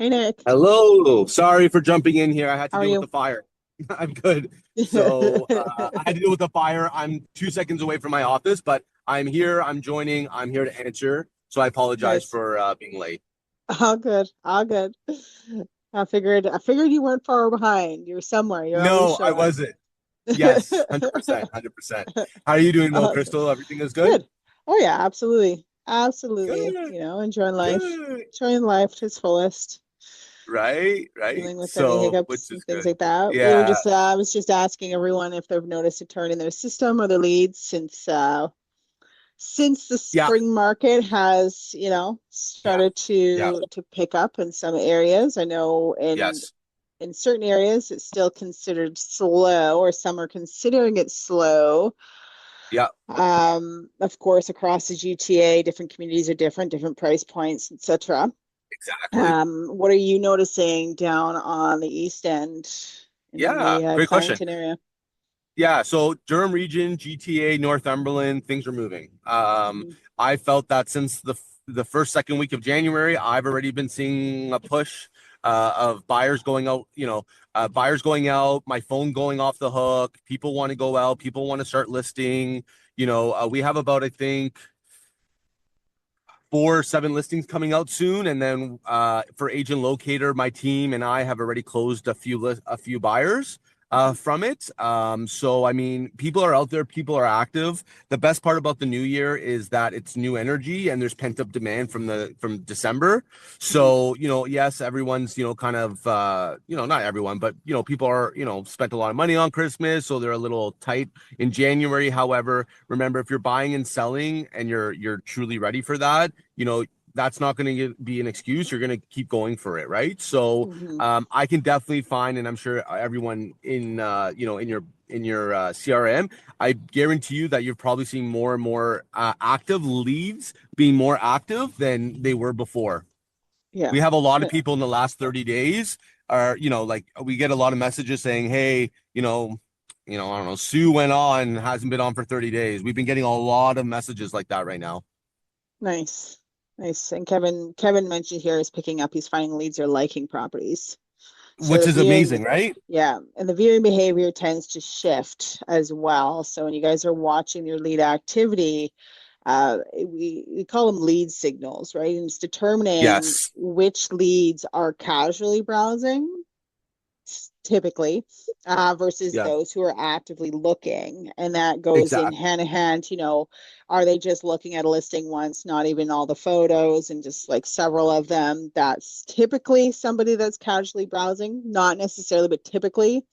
Hey Nick, Hello. Sorry for jumping in here. I had to how are deal with you? the fire. I'm good. I had to deal with the fire. I'm 2 seconds away from my office, but I'm here. I'm joining. I'm here to answer. So I apologize Nice. for being late. All good. All good. I figured you weren't far behind. You're somewhere. You're always No, I showing. wasn't. Yes, 100%, 100%. How are you doing though, Awesome. Crystal? Everything is good? Good. Oh yeah, absolutely. Absolutely. Good, Enjoying life. good. Enjoying life to its fullest. Right, right. Dealing with any So, hiccups which and is things good. like that. Yeah, I was just asking everyone if they've noticed a turn in their system or their leads since the yeah, spring market has, yeah, started yeah. to pick up in some areas. I know Yes. in certain areas it's still considered slow, or some are considering it slow. Yeah, Of course, across the GTA, different communities are different price points, etc. exactly. What are you noticing down on the East End in Yeah, the great question. Carrington area? Yeah, so Durham region, GTA, Northumberland, things are moving. Mhm. I felt that since the first, second week of January, I've already been seeing a push of buyers going out, buyers going out, my phone going off the hook. People want to go out, people want to start listing. We have about, I think, 4 or 7 listings coming out soon, and then for Agent Locator, my team and I have already closed a few buyers Mhm. from it. So I mean, people are out there, people are active. The best part about the new year is that it's new energy and there's pent up demand from December. Mhm. So yes, everyone's kind of not everyone, but people are spent a lot of money on Christmas, so they're a little tight in January. However, remember, if you're buying and selling and you're truly ready for that, that's not going to be an excuse. You're going to keep going for it, right? So Mhm. I can definitely find, and I'm sure everyone in in your CRM, I guarantee you that you're probably seeing more and more active leads being more active than they were before. Yeah. We have a lot of Yeah. people in the last 30 days are, like we get a lot of messages saying, hey, I don't know, Sue went on, hasn't been on for 30 days. We've been getting a lot of messages like that right now, Nice. Nice. And Kevin mentioned here is picking up, he's finding leads are liking properties. So which the is viewing, amazing, right? yeah, and the viewing behavior tends to shift as well. So when you guys are watching your lead activity, we call them lead signals, right? And it's determining Yes. which leads are casually browsing typically, versus Yeah, those who are actively looking. And that goes in exactly. hand in hand, are they just looking at a listing once, not even all the photos and just like several of them? That's typically somebody that's casually browsing, not necessarily, but typically.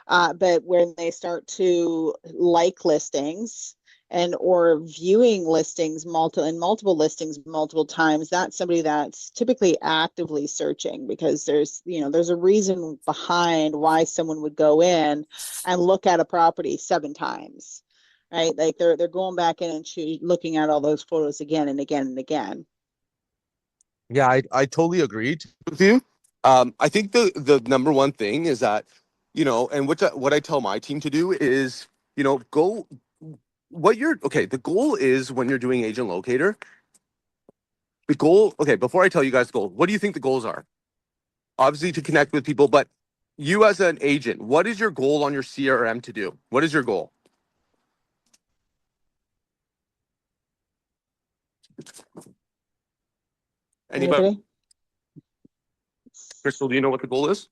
But when they start to like listings and or viewing listings multiple listings multiple times, that's somebody that's typically actively searching, because there's a reason behind why someone would go in and look at a property 7 times, right? Like they're going back in and looking at all those photos again and again and again. Yeah, I totally agree with you. I think the number one thing is that, and what I tell my team to do is, go what you're okay. The goal is when you're doing agent locator, the goal, okay, before I tell you guys the goal, what do you think the goals are? Obviously to connect with people, but you as an agent, what is your goal on your CRM to do? What is your goal? Anybody? Anybody? Crystal, do you know what the goal is?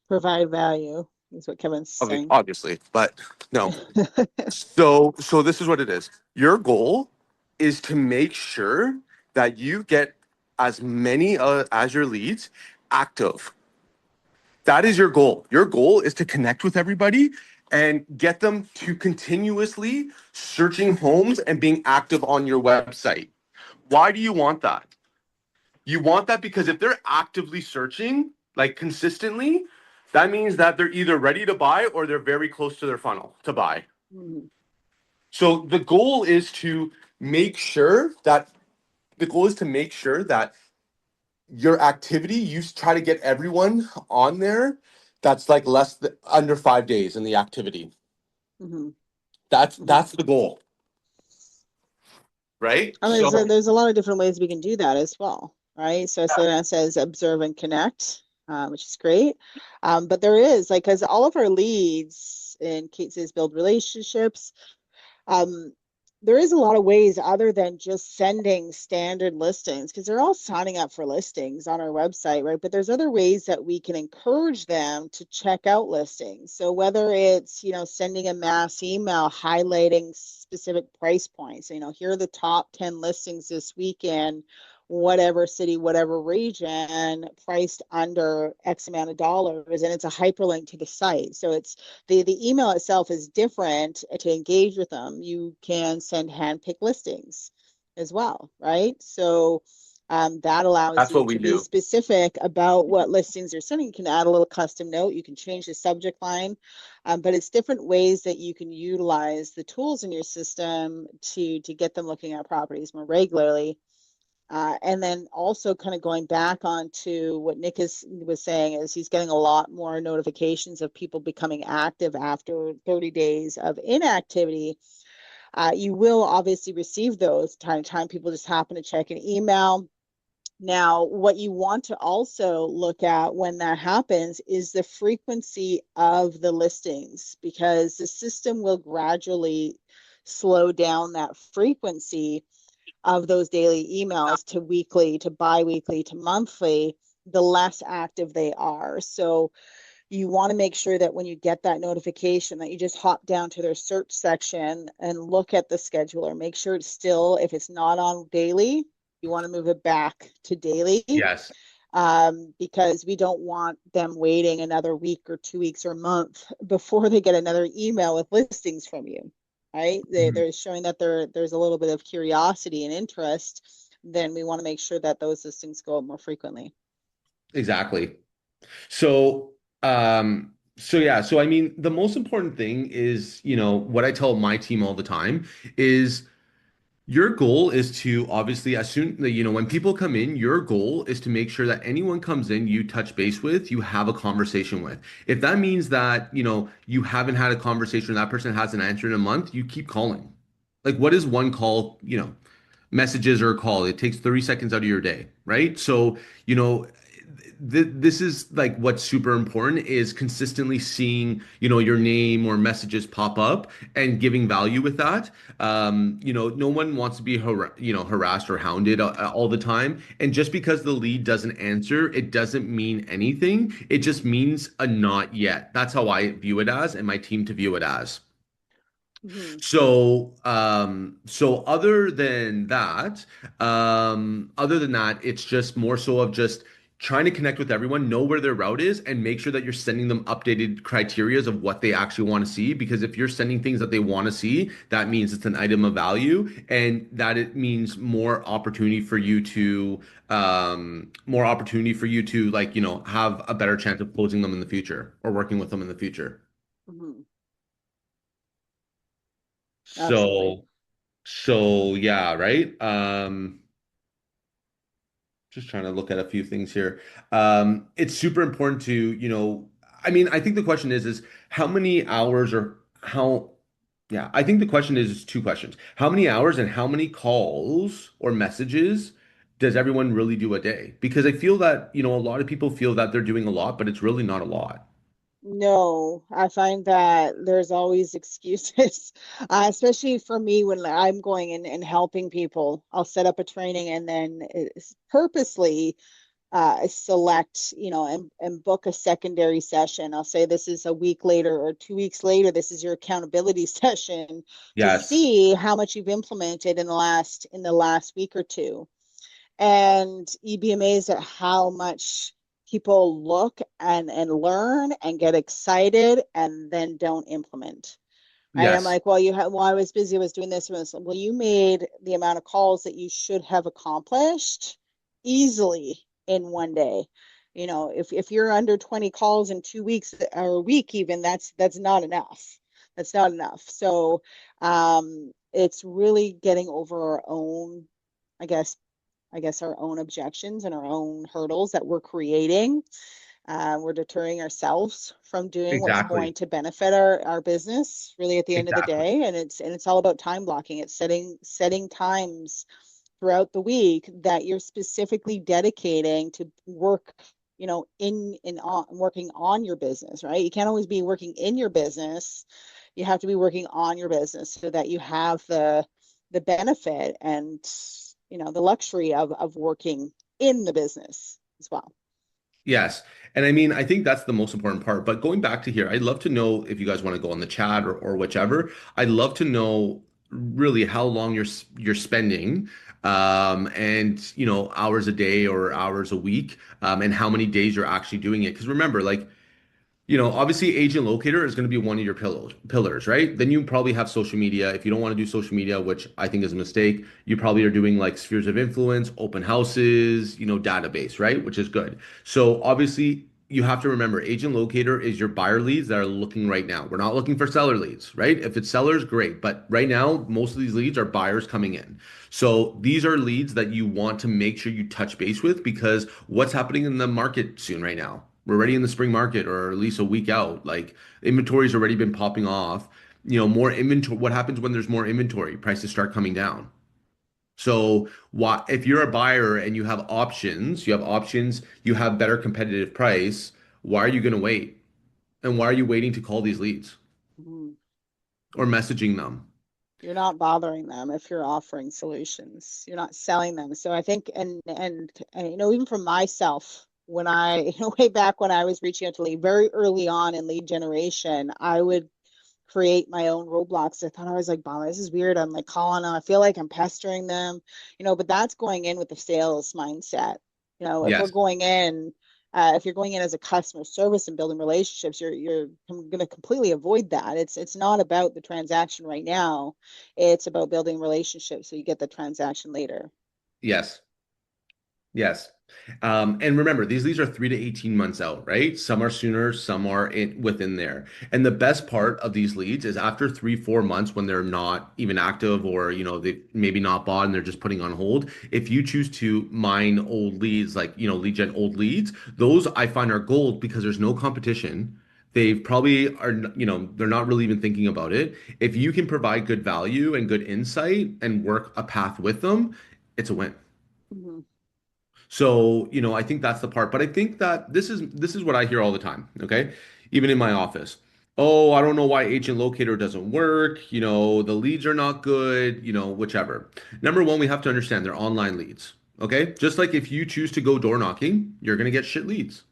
Provide value is what Kevin's saying. Obviously, but no. So this is what it is. Your goal is to make sure that you get as many as your leads active. That is your goal. Your goal is to connect with everybody and get them to continuously searching homes and being active on your website. Why do you want that? You want that because if they're actively searching, like consistently, that means that they're either ready to buy or they're very close to their funnel to buy. Mhm. So the goal is to make sure that your activity, you try to get everyone on there that's like under 5 days in the activity. Mhm. That's Mhm. the goal, right? I mean, there's a lot of different ways we can do that as well. right? So that says observe and connect, which is great. But there is like, because all of our leads, and Kate says build relationships, um, there is a lot of ways other than just sending standard listings, because they're all signing up for listings on our website, right? But there's other ways that we can encourage them to check out listings. So whether it's, sending a mass email highlighting specific price points, here are the top 10 listings this weekend, whatever city, whatever region, priced under X amount of dollars, and it's a hyperlink to the site. So it's the email itself is different. To engage with them, you can send handpicked listings as well, right? So that allows That's you what we to be do. specific about what listings you're sending. You can add a little custom note. You can change the subject line, but it's different ways that you can utilize the tools in your system to get them looking at properties more regularly. And then also kind of going back onto what Nick was saying is he's getting a lot more notifications of people becoming active after 30 days of inactivity. You will obviously receive those time to time. People just happen to check an email. Now, what you want to also look at when that happens is the frequency of the listings, because the system will gradually slow down that frequency of those daily emails to weekly, to bi-weekly, to monthly, the less active they are. So you want to make sure that when you get that notification that you just hop down to their search section and look at the scheduler. Make sure it's still, if it's not on daily, you want to move it back to daily, Yes. because we don't want them waiting another week or 2 weeks or a month before they get another email with listings from you, right? They're showing that there's a little bit of curiosity and interest. Then we want to make sure that those listings go up more frequently. Exactly. So, so I mean, the most important thing is, what I tell my team all the time is your goal is to obviously, as soon, when people come in, your goal is to make sure that anyone comes in, you touch base with, you have a conversation with. If that means that, you haven't had a conversation, that person hasn't answered in a month, you keep calling. Like, what is one call, messages or a call? It takes 30 seconds out of your day, right? So, this is like what's super important is consistently seeing, your name or messages pop up and giving value with that. No one wants to be harassed or hounded all the time. And just because the lead doesn't answer, it doesn't mean anything. It just means a not yet. That's how I view it as, and my team to view it as. Mm-hmm. So other than that, it's just more so of just trying to connect with everyone, know where their route is, and make sure that you're sending them updated criterias of what they actually want to see. Because if you're sending things that they want to see, that means it's an item of value, and that it means more opportunity for you to like, have a better chance of closing them in the future or working with them in the future. Mm-hmm. Absolutely. So. So yeah, right. Just trying to look at a few things here. It's super important to, I mean, I think the question is how many hours or how, yeah, I think the question is two questions. How many hours and how many calls or messages does everyone really do a day? Because I feel that, a lot of people feel that they're doing a lot, but it's really not a lot. No, I find that there's always excuses, especially for me when I'm going in and helping people. I'll set up a training and then purposely select, and book a secondary session. I'll say this is a week later or 2 weeks later. This is your accountability session to Yes. see how much you've implemented in the last week or two. And you'd be amazed at how much people look and learn and get excited and then don't implement. Right? I'm Yes. like, well, I was busy, I was doing this. Well, you made the amount of calls that you should have accomplished easily in one day. If you're under 20 calls in 2 weeks or a week, even that's not enough. That's not enough. So it's really getting over our own, I guess, our own objections and our own hurdles that we're creating. We're deterring ourselves from doing what's Exactly. going to benefit our business really at the end of the Exactly. day. And it's all about time blocking. It's setting times throughout the week that you're specifically dedicating to work, in on working on your business, right? You can't always be working in your business. You have to be working on your business so that you have the benefit and the luxury of working in the business as well. Yes. And I mean, I think that's the most important part. But going back to here, I'd love to know if you guys want to go on the chat or whichever. I'd love to know really how long you're spending and hours a day or hours a week and how many days you're actually doing it. Because remember, like obviously agent locator is going to be one of your pillars, right? Then you probably have social media. If you don't want to do social media, which I think is a mistake, you probably are doing like spheres of influence, open houses, database, right? Which is good. So obviously you have to remember agent locator is your buyer leads that are looking right now. We're not looking for seller leads, right? If it's sellers, great. But right now, most of these leads are buyers coming in. So these are leads that you want to make sure you touch base with because what's happening in the market soon right now? We're already in the spring market or at least a week out. Like inventory's already been popping off. More inventory. What happens when there's more inventory? Prices start coming down. So what if you're a buyer and you have options, you have better competitive price, why are you going to wait? And why are you waiting to call these leads Mhm. or messaging them? You're not bothering them if you're offering solutions. You're not selling them. So I think, and even for myself, when I, way back when I was reaching out to lead very early on in lead generation, I would create my own roadblocks. I thought I was like, wow, this is weird. I'm like calling them. I feel like I'm pestering them, but that's going in with the sales mindset. If we're Yes. going in, if you're going in as a customer service and building relationships, you're going to completely avoid that. It's not about the transaction right now. It's about building relationships so you get the transaction later. Yes. Yes. And remember, these leads are 3 to 18 months out, right? Some are sooner, some are within there. And the best part of these leads is after 3, 4 months when they're not even active or, they maybe not bought and they're just putting on hold. If you choose to mine old leads, like, lead gen old leads, those I find are gold because there's no competition. They probably are, they're not really even thinking about it. If you can provide good value and good insight and work a path with them, it's a win. Mhm. So, I think that's the part. But I think that this is what I hear all the time, okay? Even in my office. Oh, I don't know why agent locator doesn't work. The leads are not good, whichever. Number one, we have to understand they're online leads. Okay? Just like if you choose to go door knocking, you're gonna get shit leads,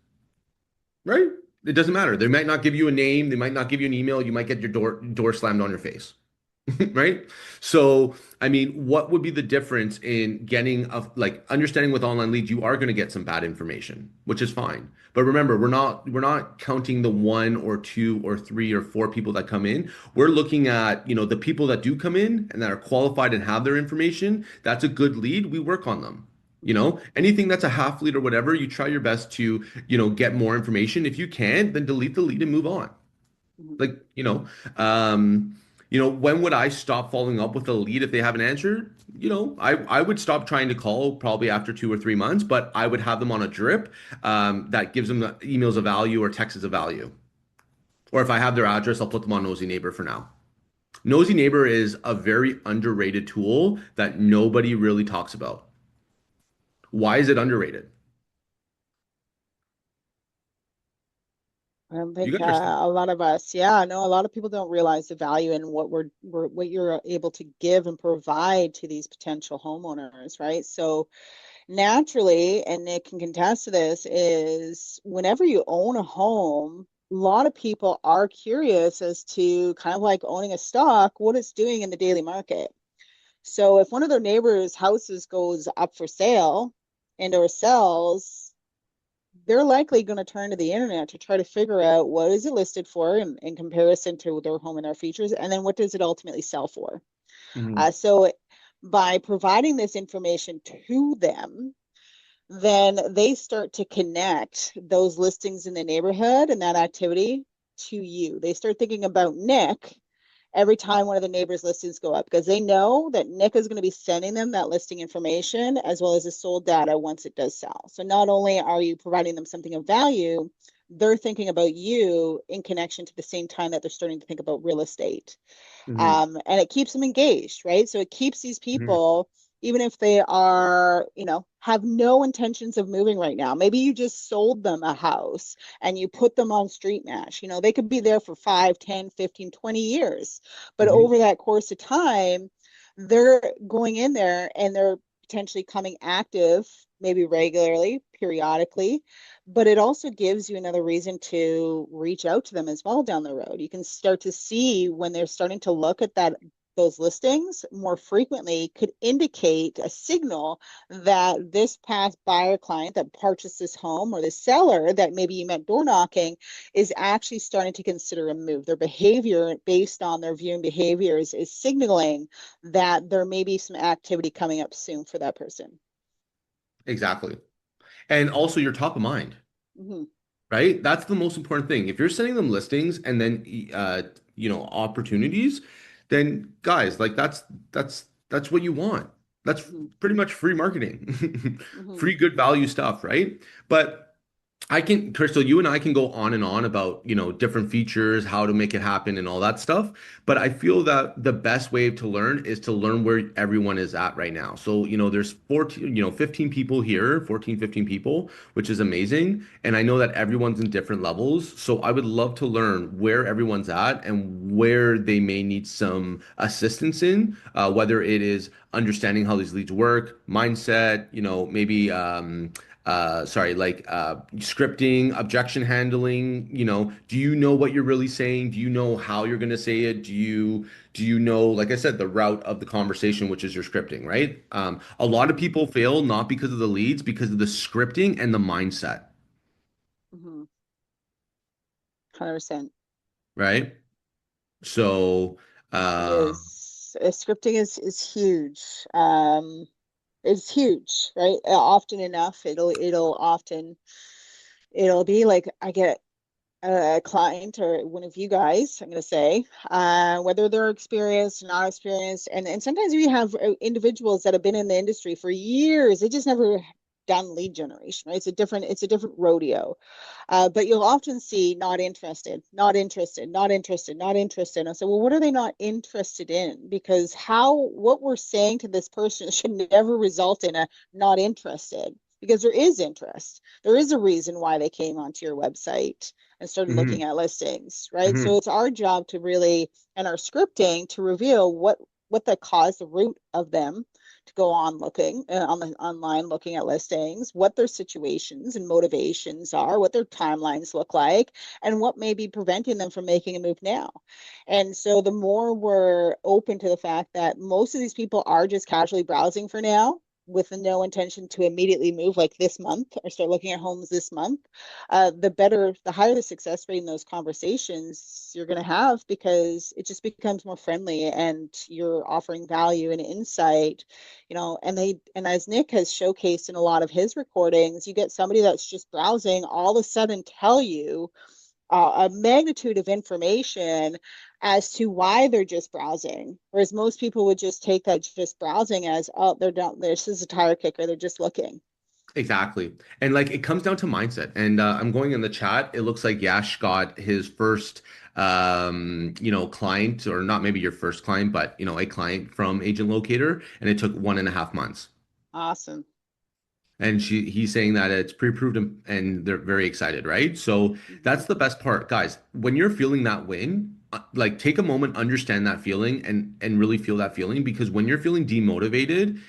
right? It doesn't matter. They might not give you a name, they might not give you an email, you might get your door slammed on your face. Right? So, I mean, what would be the difference in getting like understanding with online leads, you are going to get some bad information, which is fine. But remember, we're not counting the 1 or 2 or 3 or 4 people that come in. We're looking at, the people that do come in and that are qualified and have their information. That's a good lead. We work on them. Anything that's a half lead or whatever, you try your best to, get more information. If you can't, then delete the lead and move on. Mhm. Like, um, when would I stop following up with a lead if they haven't answered? I would stop trying to call probably after 2 or 3 months, but I would have them on a drip that gives them the emails of value or texts of value. Or if I have their address, I'll put them on Nosy Neighbor for now. Nosy Neighbor is a very underrated tool that nobody really talks about. Why is it underrated? I don't You think guys are smart. a lot of us, yeah, no, a lot of people don't realize the value in what you're able to give and provide to these potential homeowners, right? So naturally, and Nick can contest to this, is whenever you own a home, a lot of people are curious as to kind of like owning a stock, what it's doing in the daily market. So if one of their neighbors' houses goes up for sale and or sells, they're likely going to turn to the internet to try to figure out what is it listed for in comparison to their home and their features, and then what does it ultimately sell for. Mhm. So by providing this information to them, then they start to connect those listings in the neighborhood and that activity to you. They start thinking about Nick every time one of the neighbors' listings go up because they know that Nick is going to be sending them that listing information as well as the sold data once it does sell. So not only are you providing them something of value, they're thinking about you in connection to the same time that they're starting to think about real estate. Mhm. And it keeps them engaged, right? So it keeps these Mhm. people even if they are, have no intentions of moving right now. Maybe you just sold them a house and you put them on StreetMatch. They could be there for 5, 10, 15, 20 years. But Mhm. over that course of time, they're going in there and they're potentially coming active, maybe regularly, periodically, but it also gives you another reason to reach out to them as well down the road. You can start to see when they're starting to look at those listings more frequently could indicate a signal that this past buyer client that purchased this home or the seller that maybe you met door knocking is actually starting to consider a move. Their behavior based on their viewing behaviors is signaling that there may be some activity coming up soon for that person. Exactly. And also you're top of mind, Mm-hmm. right? That's the most important thing. If you're sending them listings and then opportunities, then guys, like that's what you want. That's Mm-hmm. pretty much free marketing. Mm-hmm. Free good value stuff, right? But Crystal, you and I can go on and on about, different features, how to make it happen and all that stuff. But I feel that the best way to learn is to learn where everyone is at right now. So, there's 14, 15 people here, 14, 15 people, which is amazing. And I know that everyone's in different levels. So I would love to learn where everyone's at and where they may need some assistance in, whether it is understanding how these leads work, mindset, maybe, scripting, objection handling, do you know what you're really saying? Do you know how you're going to say it? Do you know, like I said, the route of the conversation, which is your scripting, right? A lot of people fail not because of the leads, because of the scripting and the mindset, Mm-hmm. 100%. right? So, It uh, is. Scripting is huge. It's huge, right? Often enough, it'll be like I get a client or one of you guys, I'm going to say, whether they're experienced, not experienced, and sometimes we have individuals that have been in the industry for years. They just never done lead generation, right? It's a different rodeo. But you'll often see not interested, not interested, not interested, not interested. And I say, well, what are they not interested in? Because what we're saying to this person should never result in a not interested, because there is interest. There is a reason why they came onto your website and started looking mhm, at listings, right? So mhm. it's our job to really, and our scripting to reveal what that caused the root of them to go on looking on the online looking at listings, what their situations and motivations are, what their timelines look like, and what may be preventing them from making a move now. And so the more we're open to the fact that most of these people are just casually browsing for now with no intention to immediately move like this month or start looking at homes this month, the higher the success rate in those conversations you're going to have, because it just becomes more friendly and you're offering value and insight, and as Nick has showcased in a lot of his recordings, you get somebody that's just browsing all of a sudden tell you a magnitude of information as to why they're just browsing. Whereas most people would just take that just browsing as, oh, they're done. This is a tire kicker. They're just looking. Exactly. And like it comes down to mindset. And I'm going in the chat. It looks like Yash got his first client, or not maybe your first client, but a client from Agent Locator, and it took 1.5 months. Awesome. And he's saying that it's pre-approved and they're very excited, right? So Mm-hmm. that's the best part, guys. When you're feeling that win, like take a moment, understand that feeling, and really feel that feeling, because when you're feeling demotivated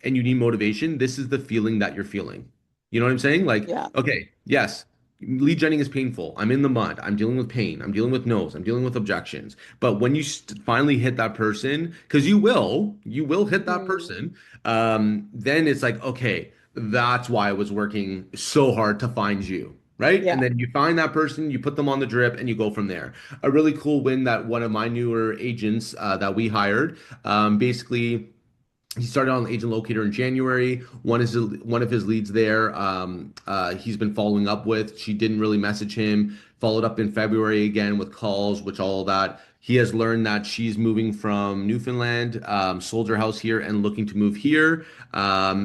and you need motivation, this is the feeling that you're feeling. You know what I'm saying? Like, Yeah. okay, yes, lead genning is painful. I'm in the mud. I'm dealing with pain. I'm dealing with no's. I'm dealing with objections. But when you finally hit that person, because you will hit that Mm-hmm. person, then it's like, okay, that's why I was working so hard to find you. Right. Yeah. And then you find that person, you put them on the drip, and you go from there. A really cool win that one of my newer agents that we hired, basically he started on Agent Locator in January. One of his leads there. He's been following up with. She didn't really message him. Followed up in February again with calls, which all of that. He has learned that she's moving from Newfoundland, sold her house here, and looking to move here.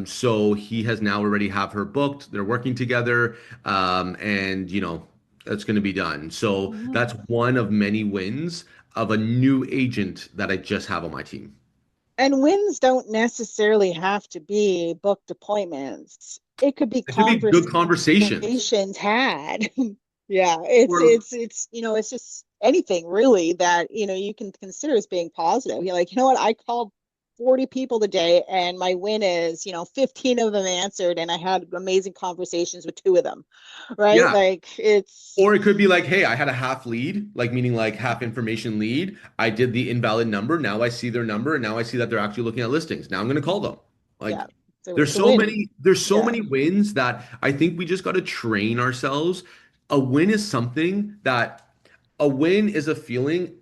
So he has now already have her booked. They're working together, and that's going to be done. So Mm-hmm. that's one of many wins of a new agent that I just have on my team. And wins don't necessarily have to be booked appointments. It could be It could be good conversations. conversations had. Yeah, it's Or it's it's you know, it's just anything really that, you can consider as being positive. You're like, you know what, I called 40 people today and my win is, 15 of them answered and I had amazing conversations with two of them. Right? yeah. Like it's Or it could be like, hey, I had a half lead, like meaning like half information lead. I did the invalid number. Now I see their number, and now I see that they're actually looking at listings. Now I'm going to call them. Like yeah, so it's a win. there's so Yeah. many wins that I think we just got to train ourselves. A win is something that a win is a feeling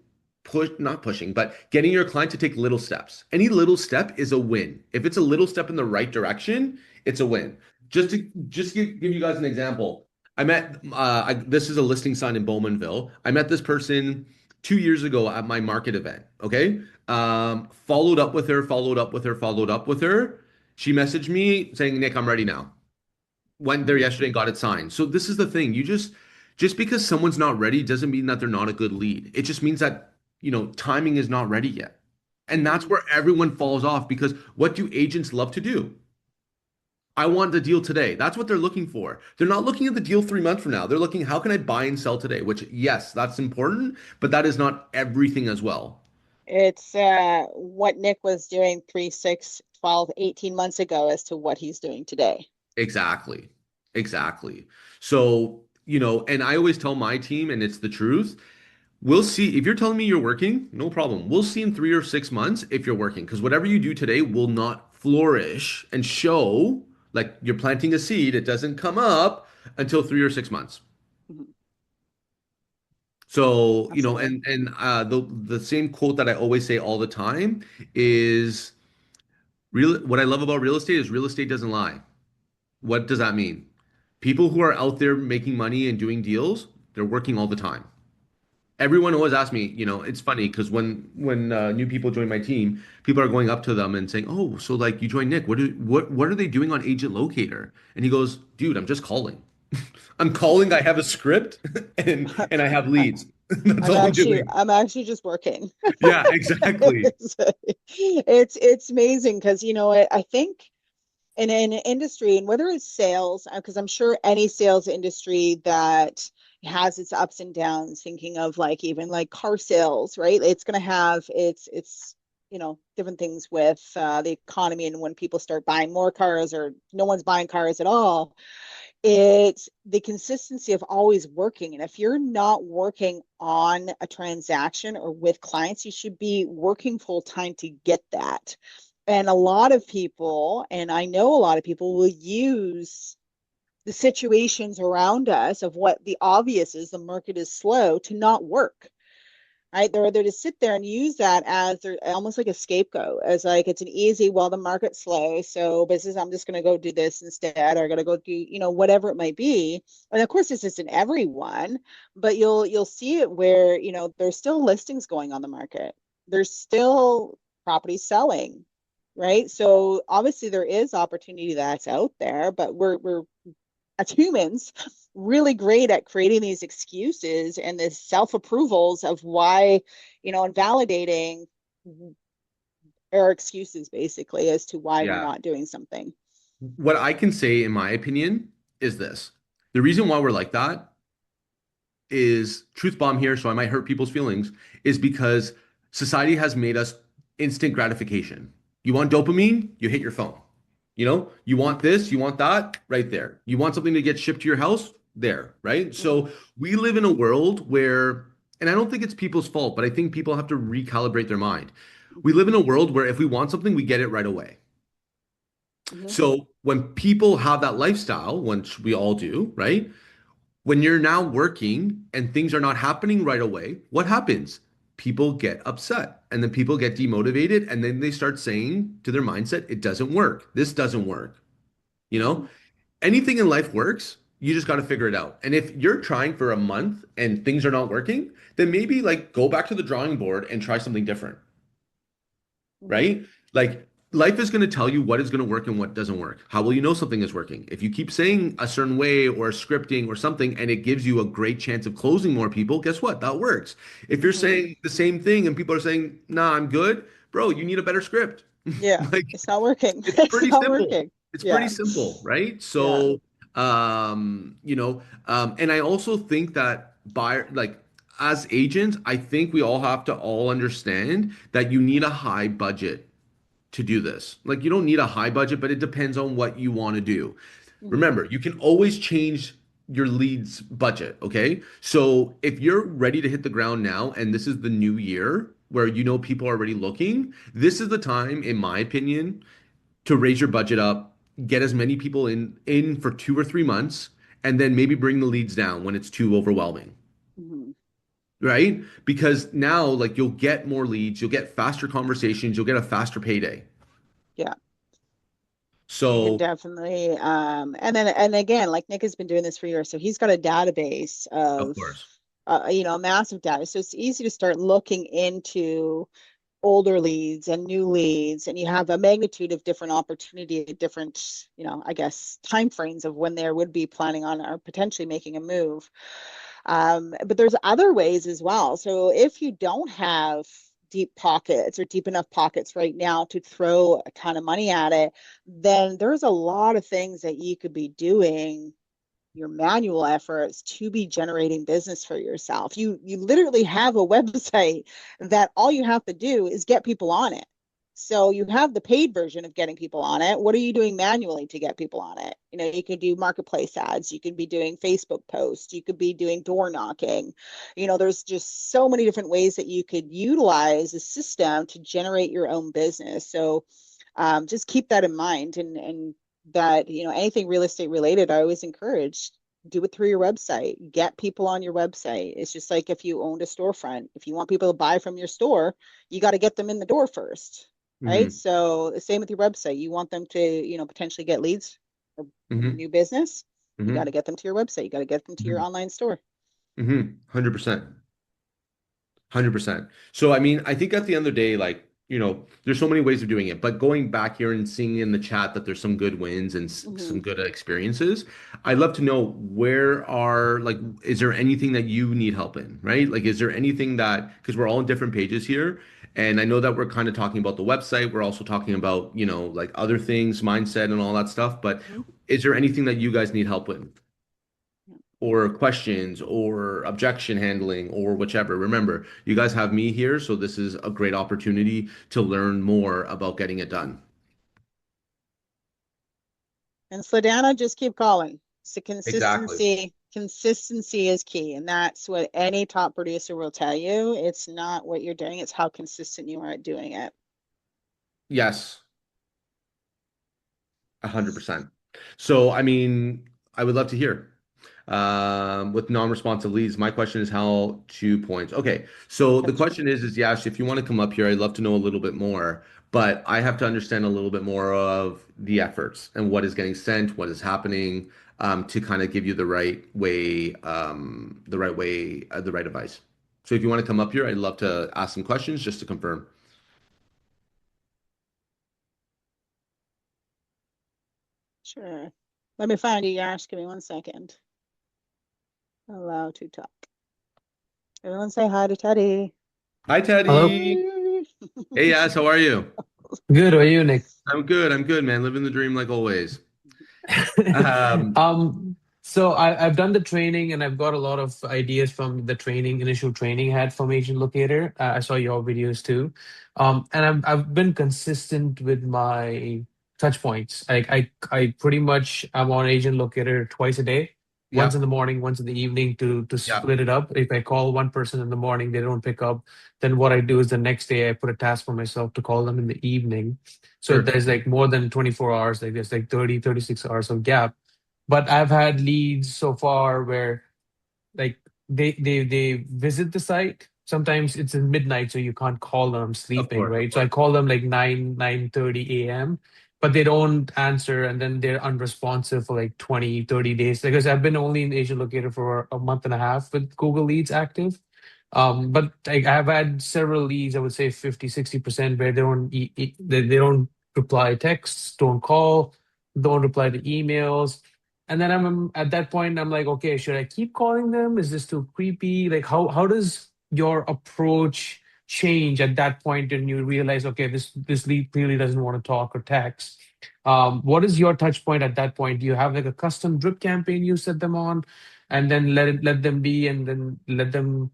push not pushing, but getting your client to take little steps. Any little step is a win. If it's a little step in the right direction, it's a win. Just give you guys an example. This is a listing sign in Bowmanville. I met this person 2 years ago at my market event. Okay. Followed up with her, followed up with her, followed up with her. She messaged me saying, Nick, I'm ready now. Went there yesterday and got it signed. So this is the thing. Just because someone's not ready doesn't mean that they're not a good lead. It just means that, timing is not ready yet. And that's Mhm. where everyone falls off because what do agents love to do? I want the deal today. That's what they're looking for. They're not looking at the deal 3 months from now. They're looking, how can I buy and sell today? Which, yes, that's important, but that is not everything as well. It's what Nick was doing 3, 6, 12, 18 months ago as to what he's doing today. Exactly. Exactly. So, and I always tell my team, and it's the truth. We'll see if you're telling me you're working, no problem. We'll see in 3 or 6 months if you're working, because whatever you do today will not flourish and show like you're planting a seed. It doesn't come up until 3 or 6 months. Mhm. So, Absolutely. and the same quote that I always say all the time is what I love about real estate doesn't lie. What does that mean? People who are out there making money and doing deals, they're working all the time. Everyone always asks me, it's funny because when new people join my team, people are going up to them and saying, "Oh, so like you joined Nick? What are they doing on Agent Locator?" And he goes, "Dude, I'm just calling. I'm calling. I have a script and I have I, leads. That's I'm all I'm actually doing." I'm actually just working. Yeah, exactly. It's amazing because I think in an industry and whether it's sales, because I'm sure any sales industry that has its ups and downs, thinking of like even like car sales, right? It's going to have its different things with the economy and when people start buying more cars or no one's buying cars at all. It's the consistency of always working. And if you're not working on a transaction or with clients, you should be working full time to get that. And a lot of people, and I know a lot of people, will use the situations around us of what the obvious is, the market is slow, to not work. Right? They're to sit there and use that as they're almost like a scapegoat, as like it's an easy, well, the market's slow, so business, I'm just going to go do this instead, or going to go do, whatever it might be. And of course, this isn't everyone, but you'll see it where there's still listings going on the market. There's still properties selling, right? So obviously there is opportunity that's out there, but we're as humans really great at creating these excuses and this self-approvals of why, and validating our excuses basically as to why we're Yeah. not doing something. What I can say, in my opinion, is this. The reason why we're like that is truth bomb here, so I might hurt people's feelings, is because society has made us instant gratification. You want dopamine? You hit your phone. You want this, you want that, right there. You want something to get shipped to your house? There, right? Mm-hmm. So we live in a world where, and I don't think it's people's fault, but I think people have to recalibrate their mind. We live in a world where if we want something, we get it right away. Mm-hmm. So when people have that lifestyle, which we all do, right? When you're now working and things are not happening right away, what happens? People get upset and then people get demotivated and then they start saying to their mindset, it doesn't work. This doesn't work. You Mm-hmm. know, anything in life works. You just got to figure it out. And if you're trying for a month and things are not working, then maybe like go back to the drawing board and try something different, Mm-hmm. right? Like life is going to tell you what is going to work and what doesn't work. How will you know something is working? If you keep saying a certain way or scripting or something and it gives you a great chance of closing more people, guess what? That works. If you're Mm-hmm. saying the same thing and people are saying, nah, I'm good, bro, you need a better script. Yeah, Like it's not working. it's It's pretty not simple. working. It's pretty Yeah. simple, right? Yeah. So, and I also think that as agents, I think we all have to all understand that you need a high budget to do this. Like you don't need a high budget, but it depends on what you want to do. Hmm. Remember, you can always change your leads budget, okay? So if you're ready to hit the ground now and this is the new year where you know people are already looking, this is the time, in my opinion, to raise your budget up, get as many people in for 2 or 3 months, and then maybe bring the leads down when it's too overwhelming. Hmm. Right? Because now, like, you'll get more leads, you'll get faster conversations, you'll get a faster payday. Yeah. You can So, definitely, and again, like Nick has been doing this for years, so he's got a database of of, course. a massive data. So it's easy to start looking into older leads and new leads, and you have a magnitude of different opportunity at different, I guess, time frames of when they would be planning on or potentially making a move. But there's other ways as well. So if you don't have deep pockets or deep enough pockets right now to throw a ton of money at it, then there's a lot of things that you could be doing your manual efforts to be generating business for yourself. You literally have a website that all you have to do is get people on it. So you have the paid version of getting people on it. What are you doing manually to get people on it? You could do marketplace ads, you could be doing Facebook posts, you could be doing door knocking. There's just so many different ways that you could utilize a system to generate your own business. So just keep that in mind, and that anything real estate related, I always encourage, do it through your website, get people on your website. It's just like if you owned a storefront, if you want people to buy from your store, you got to get them in the door first, right? Hmm. So the same with your website. You want them to potentially get leads or Hmm. new business, you got to Hmm. get them to your website, you got to get them to your Hmm. online store. 100%. 100%. So, I mean, I think at the end of the day, like, there's so many ways of doing it, but going back here and seeing in the chat that there's some good wins and Hmm. some good experiences, I'd love to know is there anything that you need help in, right? Like, is there anything because we're all on different pages here, and I know that we're kind of talking about the website, we're also talking about, like other things, mindset and all that stuff, but Hmm. is there anything that you guys need help with? Or questions or objection handling or whichever. Remember, you guys have me here, so this is a great opportunity to learn more about getting it done. And Sladana, just keep calling. So Exactly. consistency is key. And that's what any top producer will tell you. It's not what you're doing, it's how consistent you are at doing it. Yes, 100%. So, I mean, I would love to hear. With non-responsive leads, my question is how 2 points. Okay, so the That's question is Yash, if you want to come up here, I'd love to know a little bit more, but I have to understand a little bit more of the efforts and what is getting sent, what is happening, to kind of give you the right advice. So if you want to come up here, I'd love to ask some questions just to confirm. sure. Let me find you, Yash. Give me 1 second. Allow to talk. Everyone say hi to Teddy. Hi, Hello. Teddy. Hey, Yash, how are you? Good. How are you, Nick? I'm good, man. Living the dream like always. Um, So I've done the training and I've got a lot of ideas from the initial training I had from Agent Locator. I saw your videos too. And I've been consistent with my touch points. I pretty much I'm on Agent Locator twice a day, once in yeah, the morning, once in the evening to yeah, split it up. If I call one person in the morning, they don't pick up, then what I do is the next day I put a task for myself to call them in the evening. So perfect. there's like more than 24 hours, like there's like 30, 36 hours of gap. But I've had leads so far where like they visit the site. Sometimes it's in midnight, so you can't call them. I'm Of sleeping, course, of right? So I course. call them like 9:30 a.m., but they don't answer, and then they're unresponsive for like 20, 30 days. Because I've been only in Asian Locator for a month and a half with Google Leads active. But like I've had several leads, I would say 50, 60% where they don't reply texts, don't call, don't reply to emails. And then I'm at that point, I'm like, okay, should I keep calling them? Is this too creepy? Like how does your approach change at that point and you realize, okay, this lead clearly doesn't want to talk or text? What is your touch point at that point? Do you have like a custom drip campaign you set them on, and then let them be, and then let them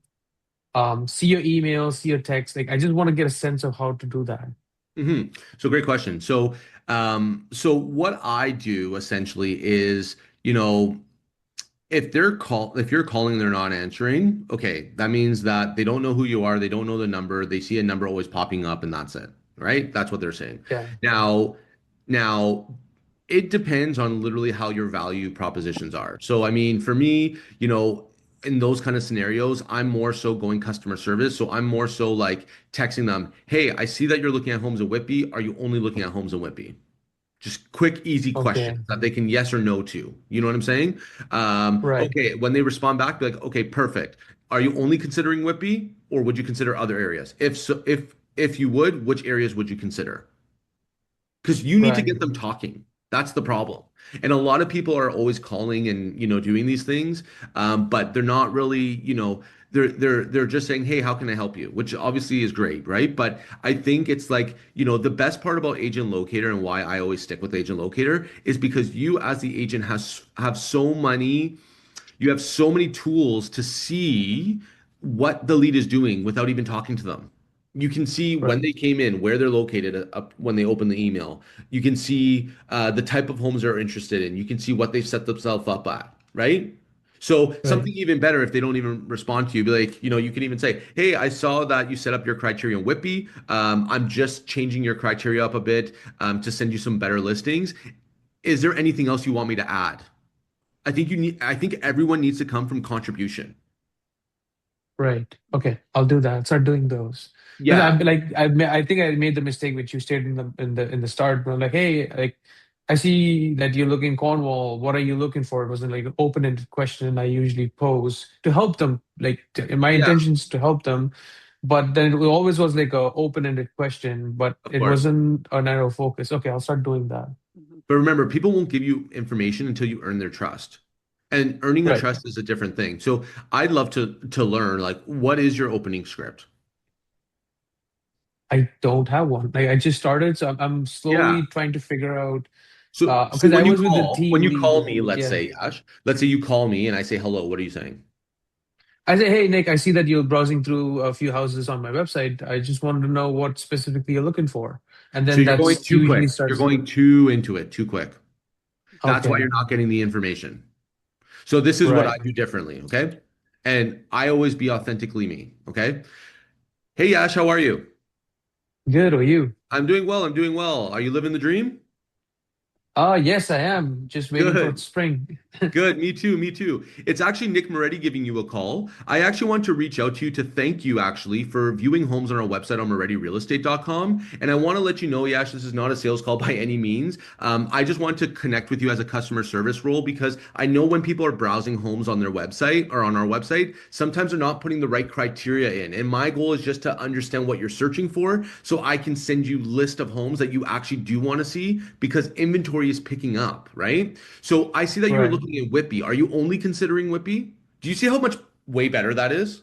see your email, see your text? Like, I just want to get a sense of how to do that. So great question. So what I do essentially is, you know, if you're calling and they're not answering, okay, that means that they don't know who you are, they don't know the number, they see a number always popping up, and that's it, right? That's what they're saying. Yeah. Now, it depends on literally how your value propositions are. So, I mean, for me, in those kind of scenarios, I'm more so going customer service. So I'm more so like texting them, hey, I see that you're looking at homes in Whitby. Are you only looking at homes in Whitby? Just quick, easy questions Okay. that they can yes or no to. You know what I'm saying? Right. Okay, when they respond back, be like, okay, perfect. Are you only considering Whitby, or would you consider other areas? If so, if you would, which areas would you consider? Because you need to Right. get them talking. That's the problem. And a lot of people are always calling and doing these things, but they're not really, they're just saying, "Hey, how can I help you?" Which obviously is great, right? But I think it's like, the best part about Agent Locator and why I always stick with Agent Locator is because you as the agent you have so many tools to see what the lead is doing without even talking to them. You can see when Right. they came in, where they're located when they open the email. You can see the type of homes they're interested in. You can see what they've set themselves up at, right? So Right. something even better if they don't even respond to you, be like, you can even say, "Hey, I saw that you set up your criteria in Whitby. I'm just changing your criteria up a bit to send you some better listings. Is there anything else you want me to add?" I think everyone needs to come from contribution. Right. Okay. I'll do that. Start doing those. Because Yeah, I think I made the mistake which you stated in the start. Where I'm like, hey, like, I see that you're looking Cornwall. What are you looking for? It wasn't like an open-ended question I usually pose to help them. Like, my yeah, intentions to help them, but then it always was like a open-ended question, but of it course. wasn't a narrow focus. Okay, I'll start doing that. Mhm. But remember, people won't give you information until you earn their trust. And earning their Right. trust is a different thing. So I'd love to learn, like, what is your opening script? I don't have one. Like, I just started, so I'm Yeah. slowly trying to figure out. So Because I when you was with the call, when team you lead. call me, let's Yeah. say, Yash, let's say you call me and I say hello, what are you saying? I say, hey, Nick, I see that you're browsing through a few houses on my website. I just wanted to know what specifically you're looking for. And So then you're going that's too usually quick. You're starts. going too into it too quick. That's why you're Okay. not getting the information. So this is what I Right. do differently, okay? And I always be authentically me, okay? Hey Yash, how are you? Good. Or you? I'm doing well. I'm doing well. Are you living the dream? Yes, I am. Just waiting for Good. spring. Good, me too, me too. It's actually Nick Moretti giving you a call. I actually want to reach out to you to thank you actually for viewing homes on our website on MorettiRealEstate.com. And I want to let you know, Yash, this is not a sales call by any means. I just want to connect with you as a customer service role because I know when people are browsing homes on their website or on our website, sometimes they're not putting the right criteria in. And my goal is just to understand what you're searching for so I can send you list of homes that you actually do want to see because inventory is picking up, right? So I see that you were Right. looking at Whitby. Are you only considering Whitby? Do you see how much way better that is?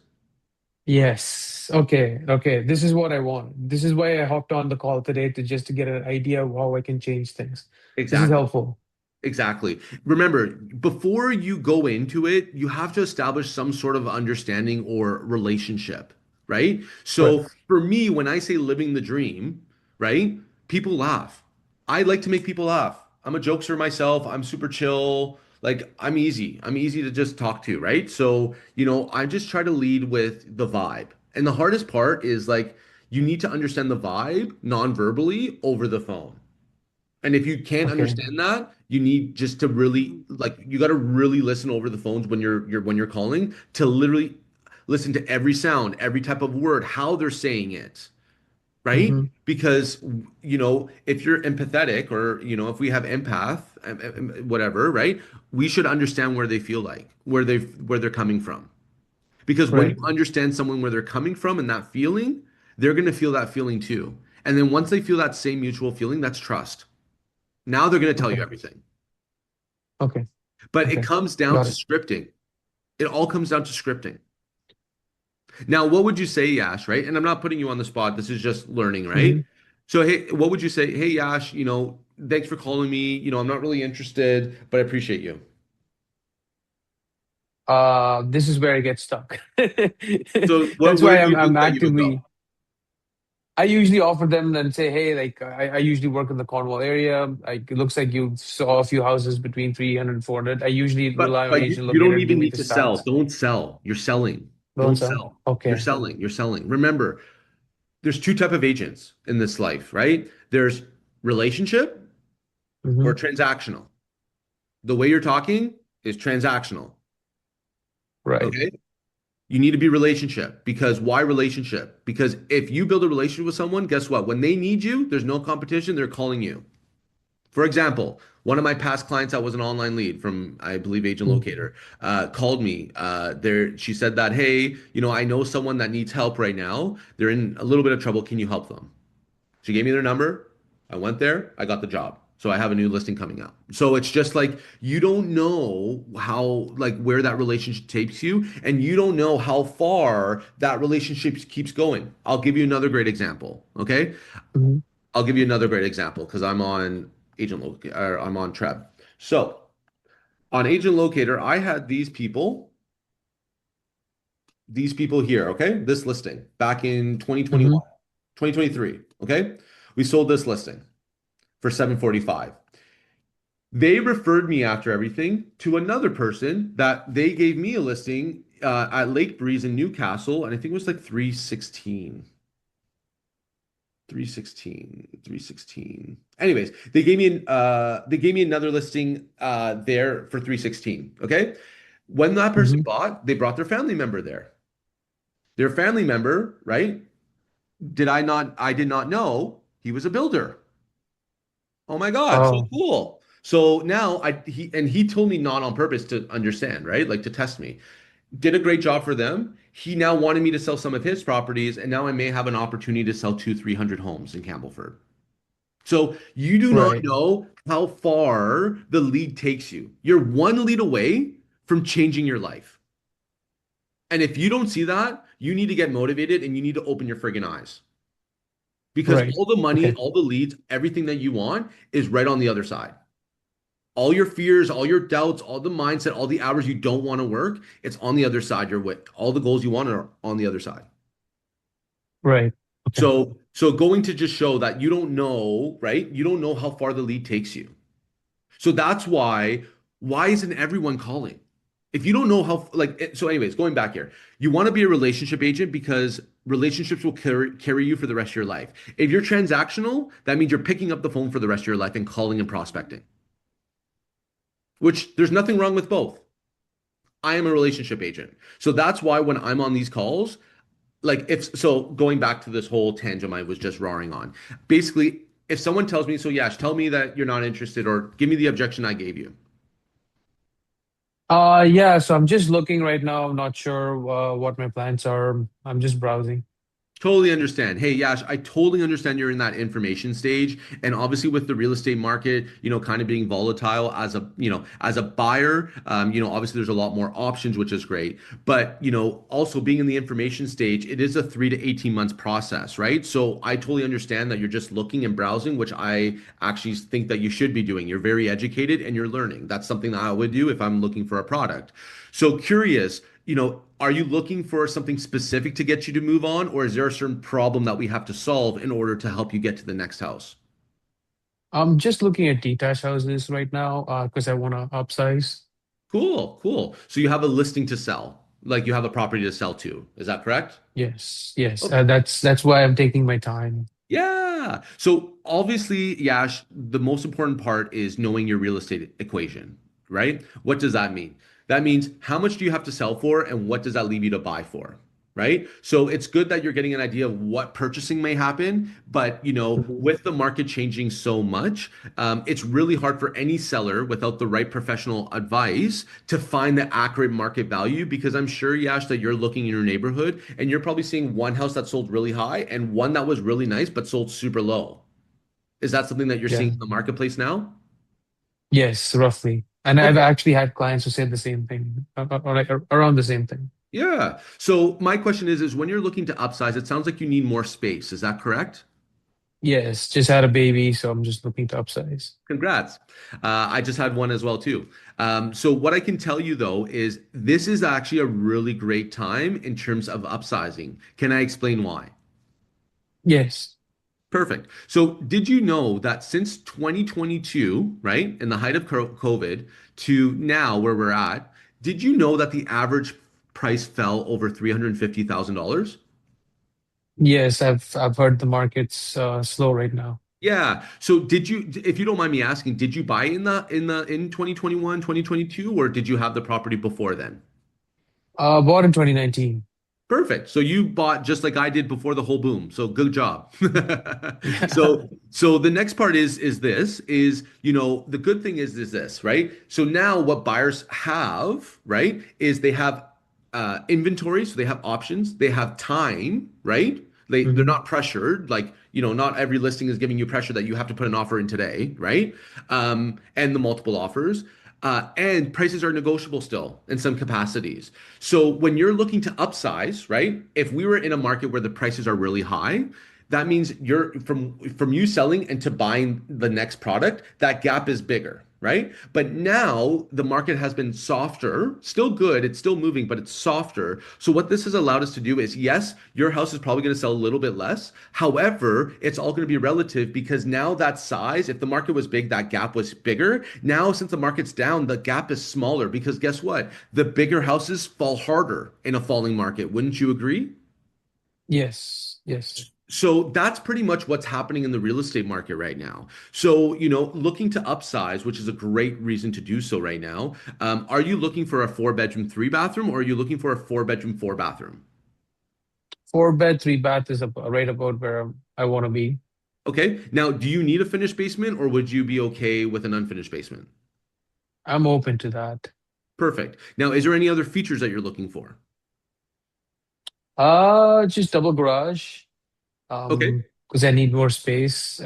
Yes. Okay. Okay. This is what I want. This is why I hopped on the call today to just to get an idea of how I can change things. This is Exactly. helpful. Exactly. Remember, before you go into it, you have to establish some sort of understanding or relationship, right? Right. So for me, when I say living the dream, right, people laugh. I like to make people laugh. I'm a jokester myself. I'm super chill. Like I'm easy. I'm easy to just talk to, right? So, I just try to lead with the vibe. And the hardest part is like you need to understand the vibe non-verbally over the phone. And if you can't Okay. understand that, you need just to really like you got to really listen over the phones when you're calling to literally listen to every sound, every type of word, how they're saying it, right? Mm-hmm. Because if you're empathetic or if we have empath, whatever, right? We should understand where they feel like, where they're coming from. Because when you Right. understand someone where they're coming from and that feeling, they're going to feel that feeling too. And then once they feel that same mutual feeling, that's trust. Now they're going to tell you Okay. everything. Okay. But it Okay. comes down Got to it. scripting. It all comes down to scripting. Now, what would you say, Yash, right? And I'm not putting you on the spot. This is just learning, right? Hmm. So, hey, what would you say? Hey, Yash, thanks for calling me. I'm not really interested, but I appreciate you. This is where I get stuck. So, That's where why do you I'm think that you would actively. go? I usually offer them and say, hey, like I usually work in the Cornwall area. Like it looks like you saw a few houses between 300 and 400. I usually But rely on but Agent you don't Locator to even give me need the to sell. stats. Don't sell. You're selling. Don't Don't sell. sell. You're Okay. selling. You're selling. Remember, there's two type of agents in this life, right? There's relationship or Hmm. transactional. The way you're talking is transactional. Right. Okay. You need to be relationship because why relationship? Because if you build a relationship with someone, guess what? When they need you, there's no competition, they're calling you. For example, one of my past clients that was an online lead from, I believe, Agent Mm. Locator, called me. She said that, hey, I know someone that needs help right now. They're in a little bit of trouble. Can you help them? She gave me their number. I went there. I got the job. So I have a new listing coming out. So it's just like you don't know how, like, where that relationship takes you, and you don't know how far that relationship keeps going. I'll give you another great example. Okay. Mhm. I'll give you another great example because I'm on Agent Locator, or I'm on Treb. So on Agent Locator, I had these people here, okay? This listing back in 2021, Mhm. 2023, okay? We sold this listing for 745. They referred me after everything to another person that they gave me a listing at Lake Breeze in Newcastle, and I think it was like 316. 316. Anyways, they gave me another listing there for 316. Okay. When that person Mhm. bought, they brought their family member there. Their family member, right? I did not know he was a builder. Oh my God, so Oh, cool. So now he told me not on purpose to understand, right? Like to test me. Did a great job for them. He now wanted me to sell some of his properties, and now I may have an opportunity to sell 300 homes in Campbellford. So you do not right. know how far the lead takes you. You're one lead away from changing your life. And if you don't see that, you need to get motivated and you need to open your friggin' eyes. Because Right. all the money, Okay. all the leads, everything that you want is right on the other side. All your fears, all your doubts, all the mindset, all the hours you don't want to work, it's on the other side. You're with all the goals you want are on the other side. Right. Okay. So going to just show that you don't know, right? You don't know how far the lead takes you. So that's why isn't everyone calling? If you don't know how, like, so anyways, going back here, you want to be a relationship agent because relationships will carry you for the rest of your life. If you're transactional, that means you're picking up the phone for the rest of your life and calling and prospecting, which there's nothing wrong with both. I am a relationship agent. So that's why when I'm on these calls, like if so going back to this whole tangent I was just roaring on, basically, if someone tells me, so Yash, tell me that you're not interested or give me the objection I gave you. Yeah, so I'm just looking right now. I'm not sure what my plans are. I'm just browsing. Totally understand. Hey, Yash, I totally understand you're in that information stage. And obviously with the real estate market, kind of being volatile as a buyer, obviously there's a lot more options, which is great. But, also being in the information stage, it is a 3 to 18 months process, right? So I totally understand that you're just looking and browsing, which I actually think that you should be doing. You're very educated and you're learning. That's something that I would do if I'm looking for a product. So curious, are you looking for something specific to get you to move on, or is there a certain problem that we have to solve in order to help you get to the next house? I'm just looking at detached houses right now because I want to upsize. Cool, cool. So you have a listing to sell, like you have a property to sell to. Is that correct? Yes, yes. Okay. That's why I'm taking my time. Yeah. So obviously, Yash, the most important part is knowing your real estate equation, right? What does that mean? That means how much do you have to sell for and what does that leave you to buy for? Right. So it's good that you're getting an idea of what purchasing may happen, but Mhm. with the market changing so much, it's really hard for any seller without the right professional advice to find the accurate market value. Because I'm sure, Yash, that you're looking in your neighborhood and you're probably seeing one house that sold really high and one that was really nice but sold super low. Is that something that you're seeing Yeah. in the marketplace now? Yes, roughly. And I've Okay. actually had clients who said the same thing, or like around the same thing. Yeah. So my question is when you're looking to upsize, it sounds like you need more space. Is that correct? Yes, just had a baby, so I'm just looking to upsize. Congrats. I just had one as well too. So what I can tell you though is this is actually a really great time in terms of upsizing. Can I explain why? Yes. Perfect. So did you know that since 2022, right, in the height of COVID to now where we're at, did you know that the average price fell over $350,000? Yes, I've heard the market's slow right now. Yeah. So did you, if you don't mind me asking, did you buy in 2021, 2022, or did you have the property before then? Bought in 2019. Perfect. So you bought just like I did before the whole boom. So good job. Yeah. So the next part is this is, the good thing is this, right? So now what buyers have, right, is they have inventory, so they have options, they have time, right? They're Hmm. not pressured, like, not every listing is giving you pressure that you have to put an offer in today, right? And the multiple offers. And prices are negotiable still in some capacities. So when you're looking to upsize, right? If we were in a market where the prices are really high, that means you're from you selling and to buying the next product, that gap is bigger, right? But now the market has been softer, still good, it's still moving, but it's softer. So what this has allowed us to do is, yes, your house is probably going to sell a little bit less. However, it's all going to be relative because now that size, if the market was big, that gap was bigger. Now, since the market's down, the gap is smaller because guess what? The bigger houses fall harder in a falling market. Wouldn't you agree? Yes. Yes. So that's pretty much what's happening in the real estate market right now. So, looking to upsize, which is a great reason to do so right now. Are you looking for a four-bedroom, three-bathroom, or are you looking for a four-bedroom, four-bathroom? Four bed, three bath is right about where I want to be. Okay. Now, do you need a finished basement, or would you be okay with an unfinished basement? I'm open to that. Perfect. Now, is there any other features that you're looking for? Just double garage. Okay. Of Because I need more space.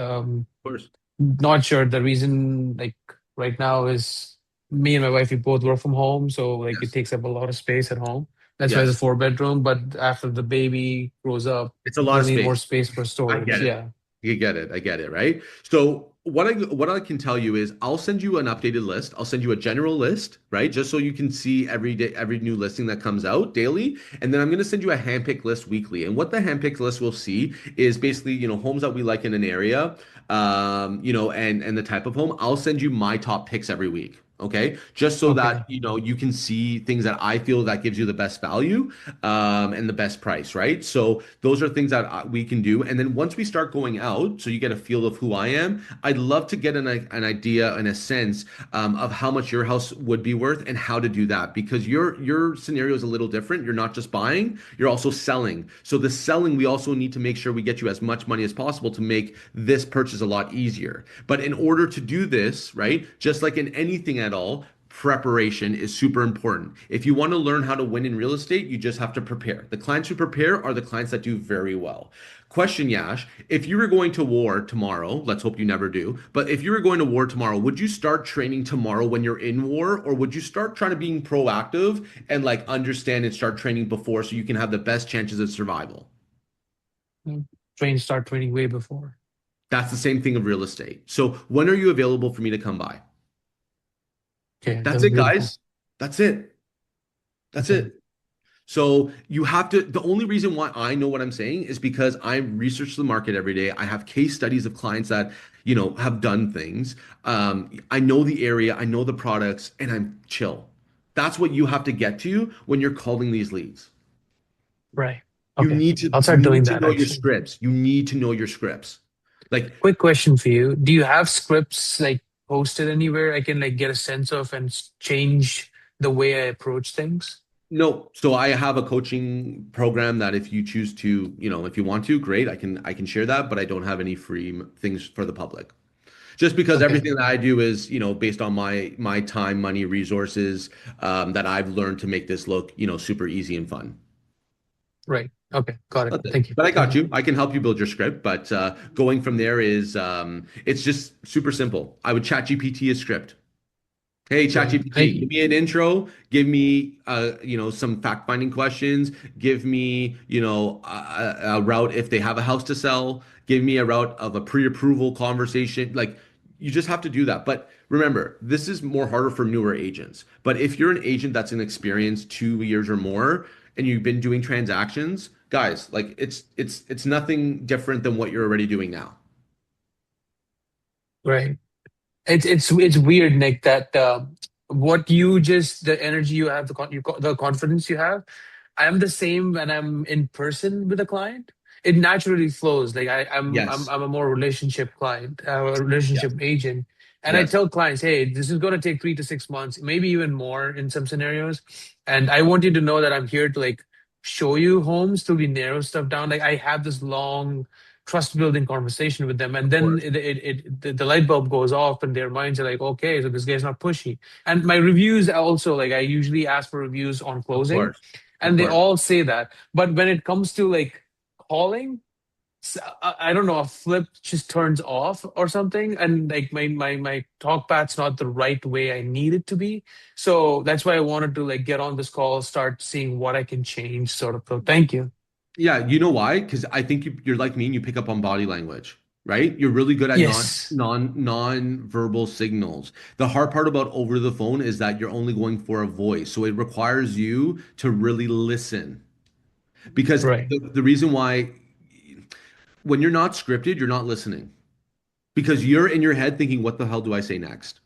course. Not sure the reason, like right now, is me and my wife, we both work from home, so like it Yes. takes up a lot of space at home. That's why it's a Yes. four-bedroom. But after the baby grows up, It's a lot we'll of need more space. space for I storage. get it. Yeah. You get it. I get it, right? So what I can tell you is I'll send you an updated list. I'll send you a general list, right? Just so you can see every day, every new listing that comes out daily. And then I'm going to send you a handpicked list weekly. And what the handpicked list will see is basically, homes that we like in an area, and the type of home. I'll send you my top picks every week. Okay. Just so that, Okay. you can see things that I feel that gives you the best value, and the best price, right? So those are things that we can do. And then once we start going out, so you get a feel of who I am, I'd love to get an idea and a sense, of how much your house would be worth and how to do that because your scenario is a little different. You're not just buying, you're also selling. So the selling, we also need to make sure we get you as much money as possible to make this purchase a lot easier. But in order to do this, right, just like in anything at all, preparation is super important. If you want to learn how to win in real estate, you just have to prepare. The clients who prepare are the clients that do very well. Question, Yash, if you were going to war tomorrow, let's hope you never do, but if you were going to war tomorrow, would you start training tomorrow when you're in war, or would you start trying to being proactive and like understand and start training before so you can have the best chances of survival? Mm. Start training way before. That's the same thing of real estate. So when are you available for me to come by? Okay, That's that's it, beautiful. guys. That's it. That's Okay. it. So you have to, the only reason why I know what I'm saying is because I research the market every day. I have case studies of clients that, have done things. I know the area, I know the products, and I'm chill. That's what you have to get to when you're calling these leads. Right. You Okay. need to I'll you start doing need to that know your actually. scripts. You need to know your scripts. Like Quick question for you. Do you have scripts like posted anywhere I can like get a sense of and change the way I approach things? no, so I have a coaching program that if you choose to, if you want to, great, I can share that, but I don't have any free things for the public. Just because Okay. everything that I do is, based on my time, money, resources, that I've learned to make this look, super easy and fun. Right. Okay. Got it. That's it. Thank you. But I Thank got you. you. I can help you build your script, but going from there is it's just super simple. I would chat GPT a script. Hey, Right. ChatGPT, give me an intro, give me some fact-finding questions, give me, a route if they have a house to sell, give me a route of a pre-approval conversation. Like you just have to do that. But remember, this is more harder for newer agents. But if you're an agent that's an experienced 2 years or more and you've been doing transactions, guys, like it's nothing different than what you're already doing now. Right. It's weird, Nick, that what you just the energy you have, the confidence you have. I'm the same when I'm in person with a client. It naturally flows. Like Yes. I'm a more relationship client, a Yes. relationship agent, and I Yes. tell clients, hey, this is going to take 3 to 6 months, maybe even more in some scenarios, and I want you to know that I'm here to like show you homes till we narrow stuff down. Like I have this long trust building conversation with them, and Of then course. the light bulb goes off and their minds are like, okay, so this guy's not pushy. And my reviews also, like I usually ask for reviews on Of closing, course. Of and they course. all say that. But when it comes to like calling, I don't know, a flip just turns off or something, and like my talk path's not the right way I need it to be. So that's why I wanted to like get on this call, start seeing what I can change, sort of. So thank you. Yeah, you know why? Because I think you're like me and you pick up on body language, right? You're really good at Yes. non-verbal signals. The hard part about over the phone is that you're only going for a voice. So it requires you to really listen. Because Right. the reason why when you're not scripted, you're not listening. Because you're in your head thinking, what the hell do I say next?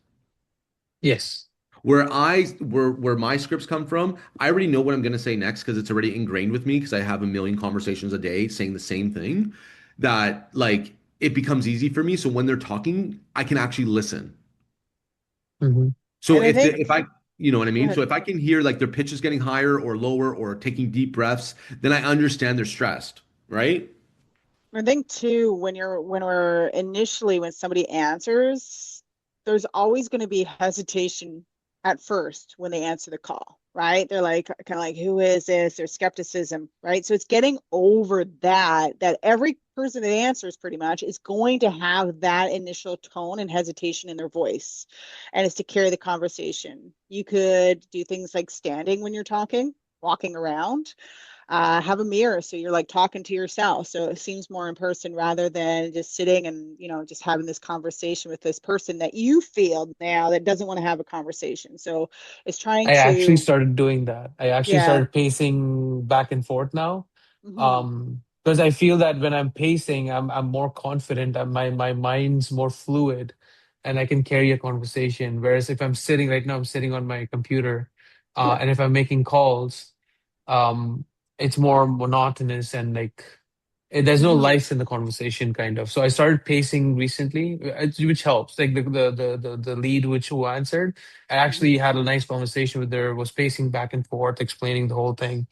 Yes. Where my scripts come from, I already know what I'm going to say next because it's already ingrained with me because I have a million conversations a day saying the same thing that like it becomes easy for me. So when they're talking, I can actually listen. Hmm. So And I think, if I you know what I go mean? So ahead. if I can hear like their pitch is getting higher or lower or taking deep breaths, then I understand they're stressed, right? I think too, when somebody answers, there's always going to be hesitation at first when they answer the call, right? They're like kind of like, who is this? There's skepticism, right? So it's getting over that every person that answers pretty much is going to have that initial tone and hesitation in their voice. And it's to carry the conversation. You could do things like standing when you're talking, walking around, have a mirror so you're like talking to yourself, so it seems more in person rather than just sitting and just having this conversation with this person that you feel now that doesn't want to have a conversation. So it's trying I actually to, started doing that. I actually yeah. started pacing back and forth now. Hmm. Because I feel that when I'm pacing, I'm more confident. My mind's more fluid, and I can carry a conversation. Whereas if I'm sitting right now, I'm sitting on my computer, Yeah. and if I'm making calls, um, it's more monotonous and like there's no Hmm. life in the conversation, kind of. So I started pacing recently, which helps. Like the lead which who answered, I actually Hmm. had a nice conversation with her, was pacing back and forth, explaining the whole thing.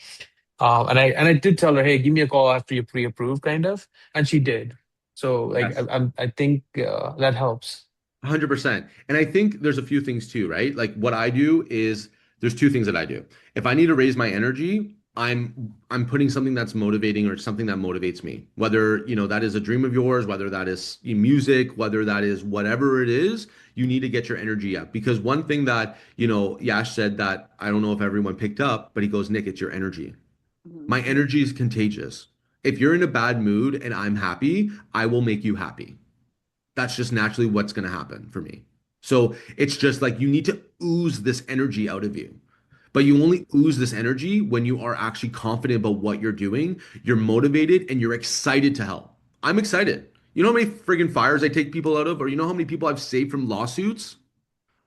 And I did tell her, hey, give me a call after you pre-approve, kind of, and she did. So like Yes. I think that helps. 100%. And I think there's a few things too, right? Like what I do is there's two things that I do. If I need to raise my energy, I'm putting something that's motivating or something that motivates me. Whether, that is a dream of yours, whether that is music, whether that is whatever it is, you need to get your energy up. Because one thing that, Yash said that I don't know if everyone picked up, but he goes, Nick, it's your energy. Hmm. My energy is contagious. If you're in a bad mood and I'm happy, I will make you happy. That's just naturally what's going to happen for me. So it's just like you need to ooze this energy out of you. But you only ooze this energy when you are actually confident about what you're doing, you're motivated, and you're excited to help. I'm excited. You know how many friggin' fires I take people out of, or you know how many people I've saved from lawsuits?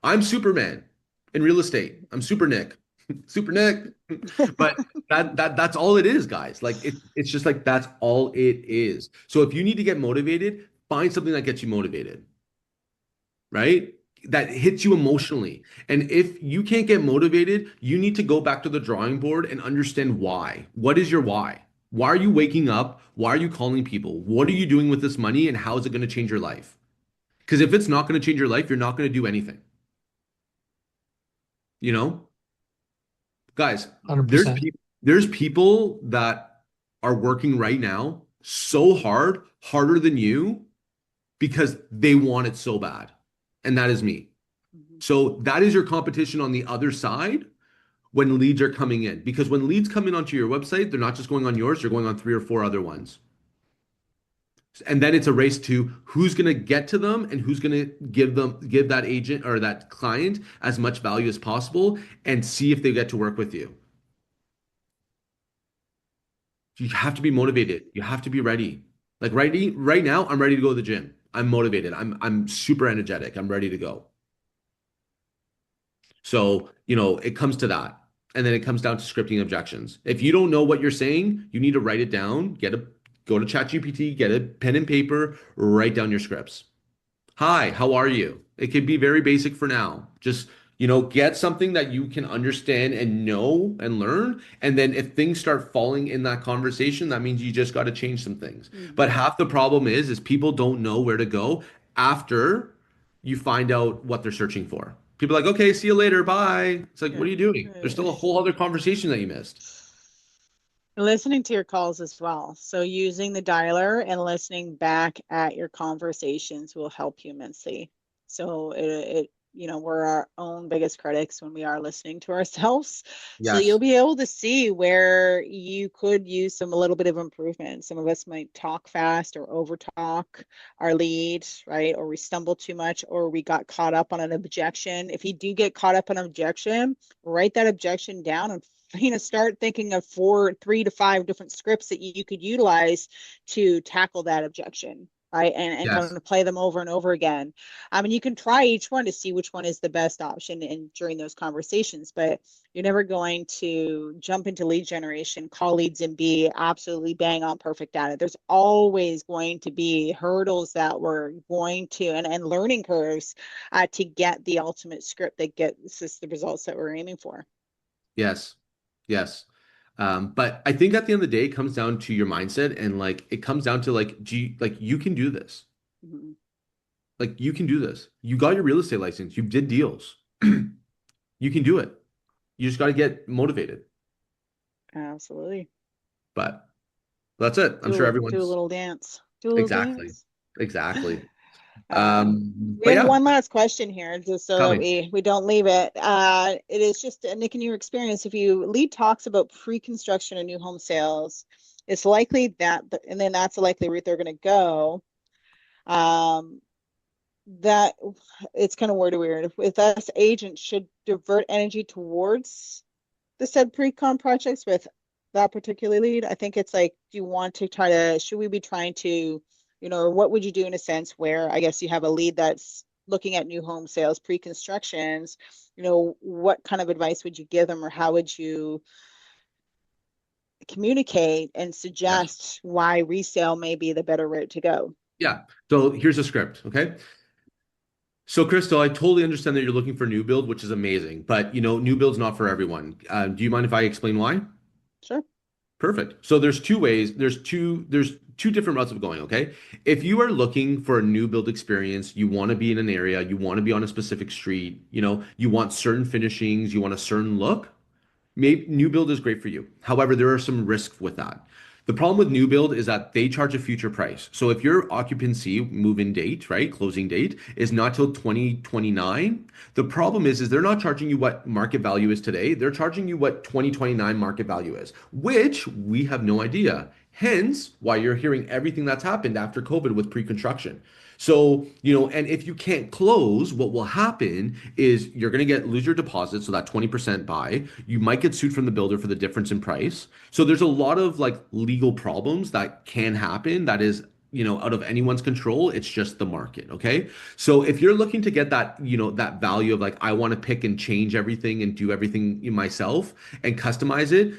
I'm Superman in real estate. I'm Super Nick. Super Nick. But that's all it is, guys. Like it's just like that's all it is. So if you need to get motivated, find something that gets you motivated, right? That hits you emotionally. And if you can't get motivated, you need to go back to the drawing board and understand why. What is your why? Why are you waking up? Why are you calling people? What are you doing with this money and how is it going to change your life? Because if it's not going to change your life, you're not going to do anything. You know, guys, 100%. there's people that are working right now so hard, harder than you because they want it so bad. And that is me. Mhm. So that is your competition on the other side when leads are coming in. Because when leads come in onto your website, they're not just going on yours, they're going on 3 or 4 other ones. And then it's a race to who's going to get to them and who's going to give that agent or that client as much value as possible and see if they get to work with you. You have to be motivated. You have to be ready. Like right now, I'm ready to go to the gym. I'm motivated. I'm super energetic. I'm ready to go. So, it comes to that. And then it comes down to scripting objections. If you don't know what you're saying, you need to write it down, go to ChatGPT, get a pen and paper, write down your scripts. Hi, how are you? It could be very basic for now. Just, get something that you can understand and know and learn. And then if things start falling in that conversation, that means you just got to change some things. But Mhm. half the problem is people don't know where to go after you find out what they're searching for. People are like, okay, see you later, bye. It's like, what Yeah. are you doing? There's Right. still a whole other conversation that you missed. Listening to your calls as well. So using the dialer and listening back at your conversations will help you immensely. So we're our own biggest critics when we are listening to ourselves. So you'll Yes. be able to see where you could use a little bit of improvement. Some of us might talk fast or over talk our lead, right? Or we stumble too much, or we got caught up on an objection. If you do get caught up on an objection, write that objection down and start thinking of 3 to 5 different scripts that you could utilize to tackle that objection, right? And kind Yes. of play them over and over again. I mean, you can try each one to see which one is the best option in during those conversations, but you're never going to jump into lead generation, call leads, and be absolutely bang on perfect at it. There's always going to be hurdles that we're going to and learning curves to get the ultimate script that gets us the results that we're aiming for. Yes. Yes. But I think at the end of the day, it comes down to your mindset and like it comes down to like, you can do this. Mhm. Like you can do this. You got your real estate license. You did deals. You can do it. You just got to get motivated. Absolutely. But that's it. I'm sure Do a everyone's little dance. Do a little exactly, dance. exactly. We But have yeah, one last question here, just so tell that me. we don't leave it. It is just Nick, in your experience, if you lead talks about pre-construction and new home sales, it's likely that, and then that's the likely route they're going to go. Um, that it's kind of weird. If us agents should divert energy towards the said pre-con projects with that particular lead. I think it's like, do you want to try to, should we be trying to, or what would you do in a sense where I guess you have a lead that's looking at new home sales, pre-constructions, what kind of advice would you give them or how would you communicate and Yes. suggest why resale may be the better route to go? Yeah. So here's a script. Okay. So, Crystal, I totally understand that you're looking for new build, which is amazing, but new build's not for everyone. Do you mind if I explain why? Sure. Perfect. So there's two ways. There's two different routes of going, okay? If you are looking for a new build experience, you want to be in an area, you want to be on a specific street, you want certain finishings, you want a certain look, maybe new build is great for you. However, there are some risks with that. The problem with new build is that they charge a future price. So if your occupancy move-in date, right, closing date is not till 2029, the problem is they're not charging you what market value is today. They're charging you what 2029 market value is, which we have no idea. Hence, why you're hearing everything that's happened after COVID with pre-construction. So, and if you can't close, what will happen is you're going to lose your deposit, so that 20% buy. You might get sued from the builder for the difference in price. So there's a lot of like legal problems that can happen that is, out of anyone's control. It's just the market, okay? So if you're looking to get that, that value of like I want to pick and change everything and do everything myself and customize it,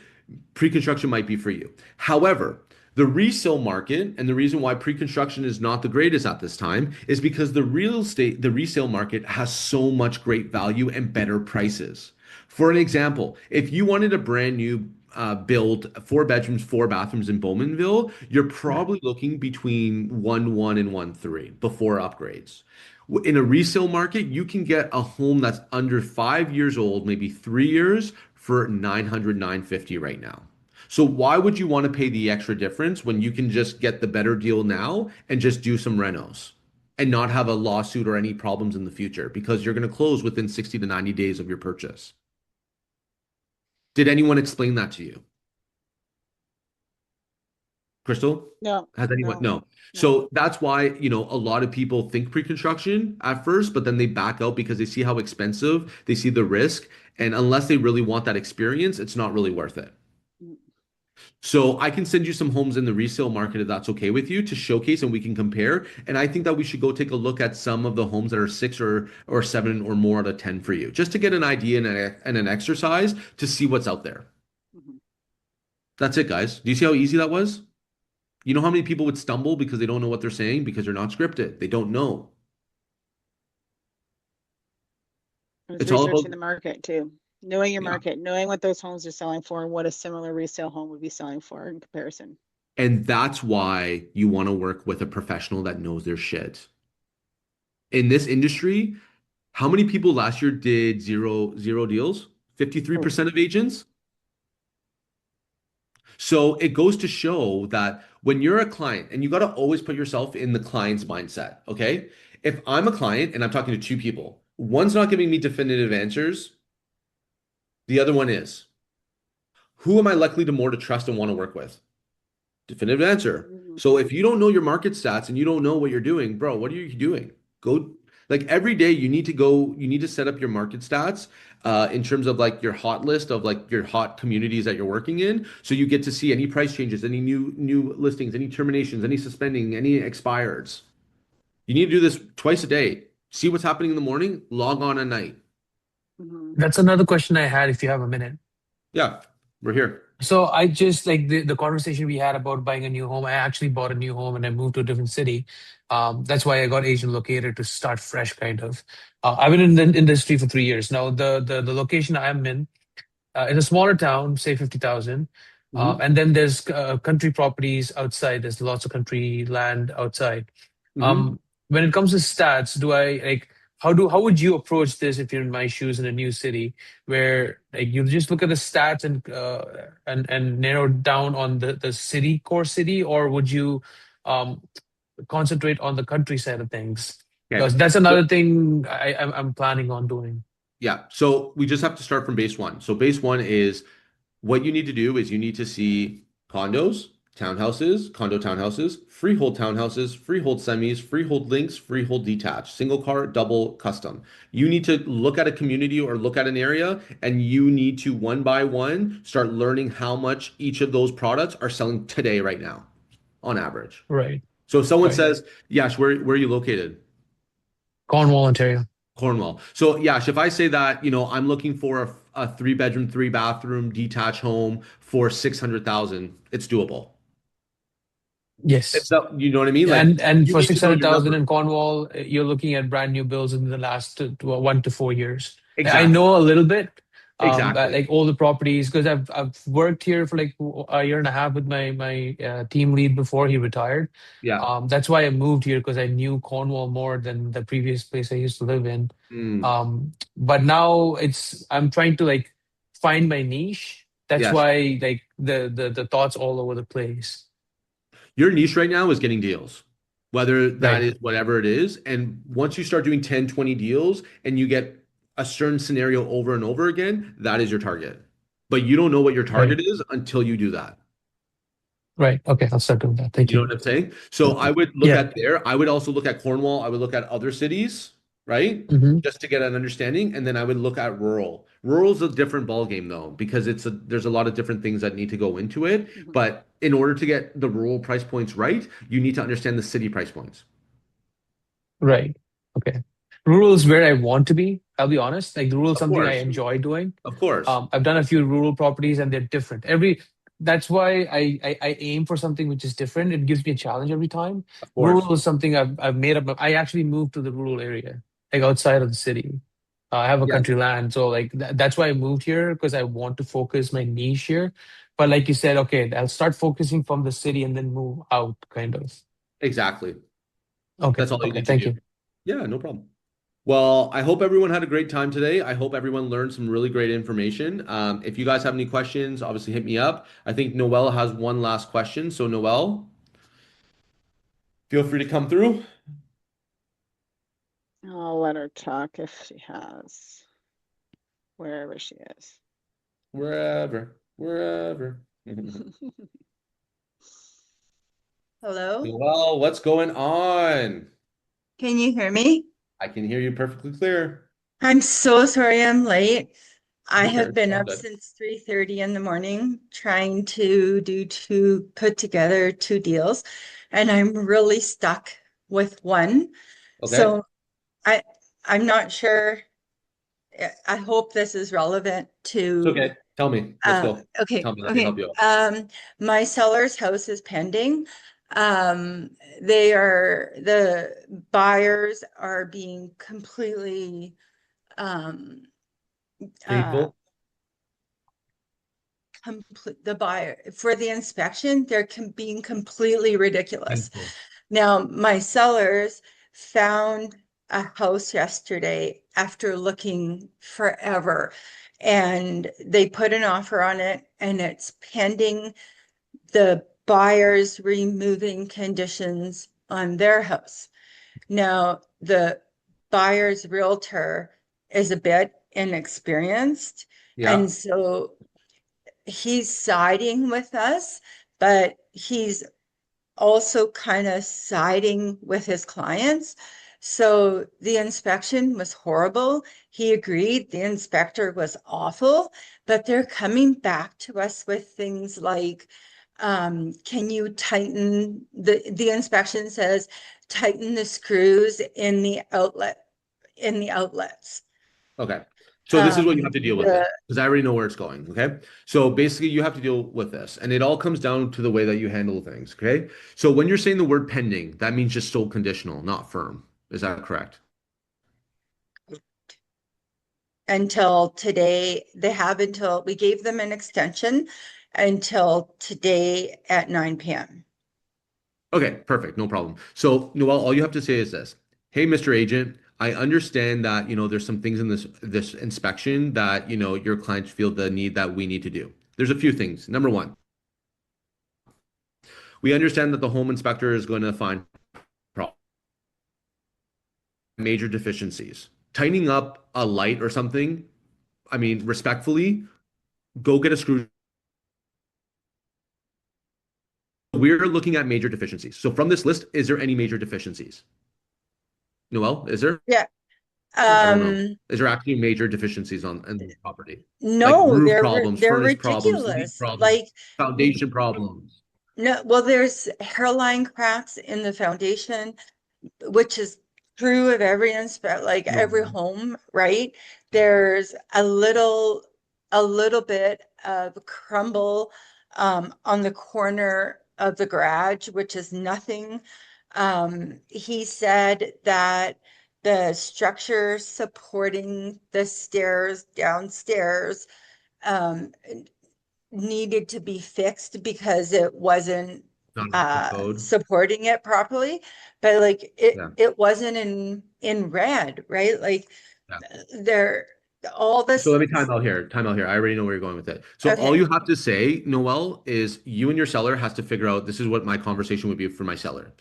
pre-construction might be for you. However, the resale market and the reason why pre-construction is not the greatest at this time is because the resale market has so much great value and better prices. For an example, if you wanted a brand new build, 4 bedrooms, 4 bathrooms in Bowmanville, you're probably looking between 1.1 and 1.3 before upgrades. In a resale market, you can get a home that's under 5 years old, maybe 3 years, for 900, 950 right now. So why would you want to pay the extra difference when you can just get the better deal now and just do some renos? and not have a lawsuit or any problems in the future because you're going to close within 60 to 90 days of your purchase. Did anyone explain that to you? Crystal? No, Has anyone? no, No. no. So that's why, a lot of people think pre-construction at first, but then they back out because they see how expensive, they see the risk, and unless they really want that experience, it's not really worth it. Mm. So I can send you some homes in the resale market if that's okay with you to showcase and we can compare. And I think that we should go take a look at some of the homes that are 6 or 7 or more out of 10 for you, just to get an idea and an exercise to see what's out there. Mhm. That's it, guys. Do you see how easy that was? You know how many people would stumble because they don't know what they're saying because they're not scripted. They don't know. I was It's all researching about, the market too. Knowing your yeah. market, knowing what those homes are selling for and what a similar resale home would be selling for in comparison. And that's why you want to work with a professional that knows their shit. In this industry, how many people last year did zero deals? Oh, 53% of agents. So it goes to show that when you're a client, and you got to always put yourself in the client's mindset, okay? If I'm a client and I'm talking to two people, one's not giving me definitive answers, the other one is. Who am I likely to more to trust and want to work with? Definitive answer. mhm. So if you don't know your market stats and you don't know what you're doing, bro, what are you doing? Go like every day you need to set up your market stats in terms of like your hot list of like your hot communities that you're working in. So you get to see any price changes, any new listings, any terminations, any suspending, any expireds. You need to do this twice a day. See what's happening in the morning, log on at night. Mhm. That's another question I had if you have a minute. Yeah, we're here. So I just like the conversation we had about buying a new home. I actually bought a new home and I moved to a different city. That's why I got Agent Locator to start fresh, kind of. I've been in the industry for 3 years now. The location I'm in, it's a smaller town, say 50,000. Hmm. And then there's country properties outside. There's lots of country land outside. Hmm. Um, when it comes to stats, do I like how would you approach this if you're in my shoes in a new city where like you just look at the stats and narrow down on the city, core city, or would you um concentrate on the countryside of things? Okay. Because that's another thing I'm planning on doing. Yeah. So we just have to start from base one. So base one is what you need to do is you need to see condos, townhouses, freehold townhouses, freehold semis, freehold links, freehold detached, single car, double, custom. You need to look at a community or look at an area and you need to one by one start learning how much each of those products are selling today, right now, on average. Right, So if someone right. says, Yash, where are you located? Cornwall, Ontario. Cornwall. So Yash, if I say that, I'm looking for a 3 bedroom, 3 bathroom detached home for 600,000, it's doable. It's Yes. not, you know what I mean? Like And you for need to know your 600,000 numbers. in Cornwall, you're looking at brand new builds in the last 1 to 4 years. I Exactly. know a little bit, Exactly. like all the properties because I've worked here for like a year and a half with my team lead before he retired. Yeah. That's why I moved here because I knew Cornwall more than the previous place I used to live in. Mm. But now I'm trying to like find my niche. That's Yes. why like the thoughts all over the place. Your niche right now is getting deals, whether that Right. is whatever it is. And once you start doing 10, 20 deals and you get a certain scenario over and over again, that is your target. But you don't know what your Right. target is until you do that. Right. Okay. I'll start doing that. Thank You know you. what I'm saying? So I would look Yeah. at there. I would also look at Cornwall. I would look at other cities, right? Hmm. Just to get an understanding. And then I would look at rural. Rural's a different ball game though, because there's a lot of different things that need to go into it. Mhm. But in order to get the rural price points right, you need to understand the city price points. Right. Okay. Rural is where I want to be. I'll be honest. Like the rural is Of something I course. Mhm. enjoy doing. Of course. I've done a few rural properties and they're different. That's why I aim for something which is different. It gives me a challenge every time. Of course. Rural is something I've made up. I actually moved to the rural area, like outside of the city. I have a Yeah, country land, so like that's why I moved here because I want to focus my niche here. But like you said, okay, I'll start focusing from the city and then move out, kind of. exactly. Okay. That's all you Okay. need to Thank do. you. Yeah, no problem. Well, I hope everyone had a great time today. I hope everyone learned some really great information. If you guys have any questions, obviously hit me up. I think Noel has one last question. So, Noel, feel free to come through. I'll let her talk if she has, wherever she is. Wherever. Hello? Well, what's going on? Can you hear me? I can hear you perfectly clear. I'm so sorry I'm late. I No have worries, been all up good. since 3:30 in the morning trying to put together two deals, and I'm really stuck with one. Okay. So I I'm not sure. I hope this is relevant It's to okay. Tell me. Let's go. okay, Tell me. Let me help okay. you out. My seller's house is pending. Um, the buyers are being completely um uh Painful. complete the buyer for the inspection, they're being completely ridiculous. Painful. Now, my sellers found a house yesterday after looking forever, and they put an offer on it, and it's pending the buyers removing conditions on their house. Now, the buyer's realtor is a bit inexperienced, Yeah. and so he's siding with us, but he's also kind of siding with his clients. So the inspection was horrible. He agreed the inspector was awful, but they're coming back to us with things like, can you tighten the inspection says tighten the screws in the outlets. Okay. So this is what you have to deal with then, The because I already know where it's going. Okay. So basically, you have to deal with this, and it all comes down to the way that you handle things. Okay. So when you're saying the word pending, that means just still conditional, not firm. Is that correct? until today, they have until we gave them an extension until today at 9 p.m. Okay, perfect. No problem. So, Noel, all you have to say is this. Hey, Mr. Agent, I understand that, there's some things in this inspection that, your clients feel the need that we need to do. There's a few things. Number one, we understand that the home inspector is going to find major deficiencies. Tightening up a light or something, I mean, respectfully, go get a screw. We're looking at major deficiencies. So from this list, is there any major deficiencies? Noel, is there? Yeah. I don't know. Um, Is there actually major deficiencies on the property? Like no, roof problems, they're furnace problems, leak ridiculous. problems, Like, foundation problems. no, well, there's hairline cracks in the foundation, which is true of every like No. every home, right? There's a little bit of crumble on the corner of the garage, which is nothing. He said that the structure supporting the stairs downstairs um, needed to be fixed because it wasn't Not up to code. supporting it properly, but like Yeah. it wasn't in red, right? Like Yeah. there all So this. let me time out here. Time out here. I already know where you're going with it. So all Okay. you have to say, Noel, is you and your seller has to figure out this is what my conversation would be for my seller.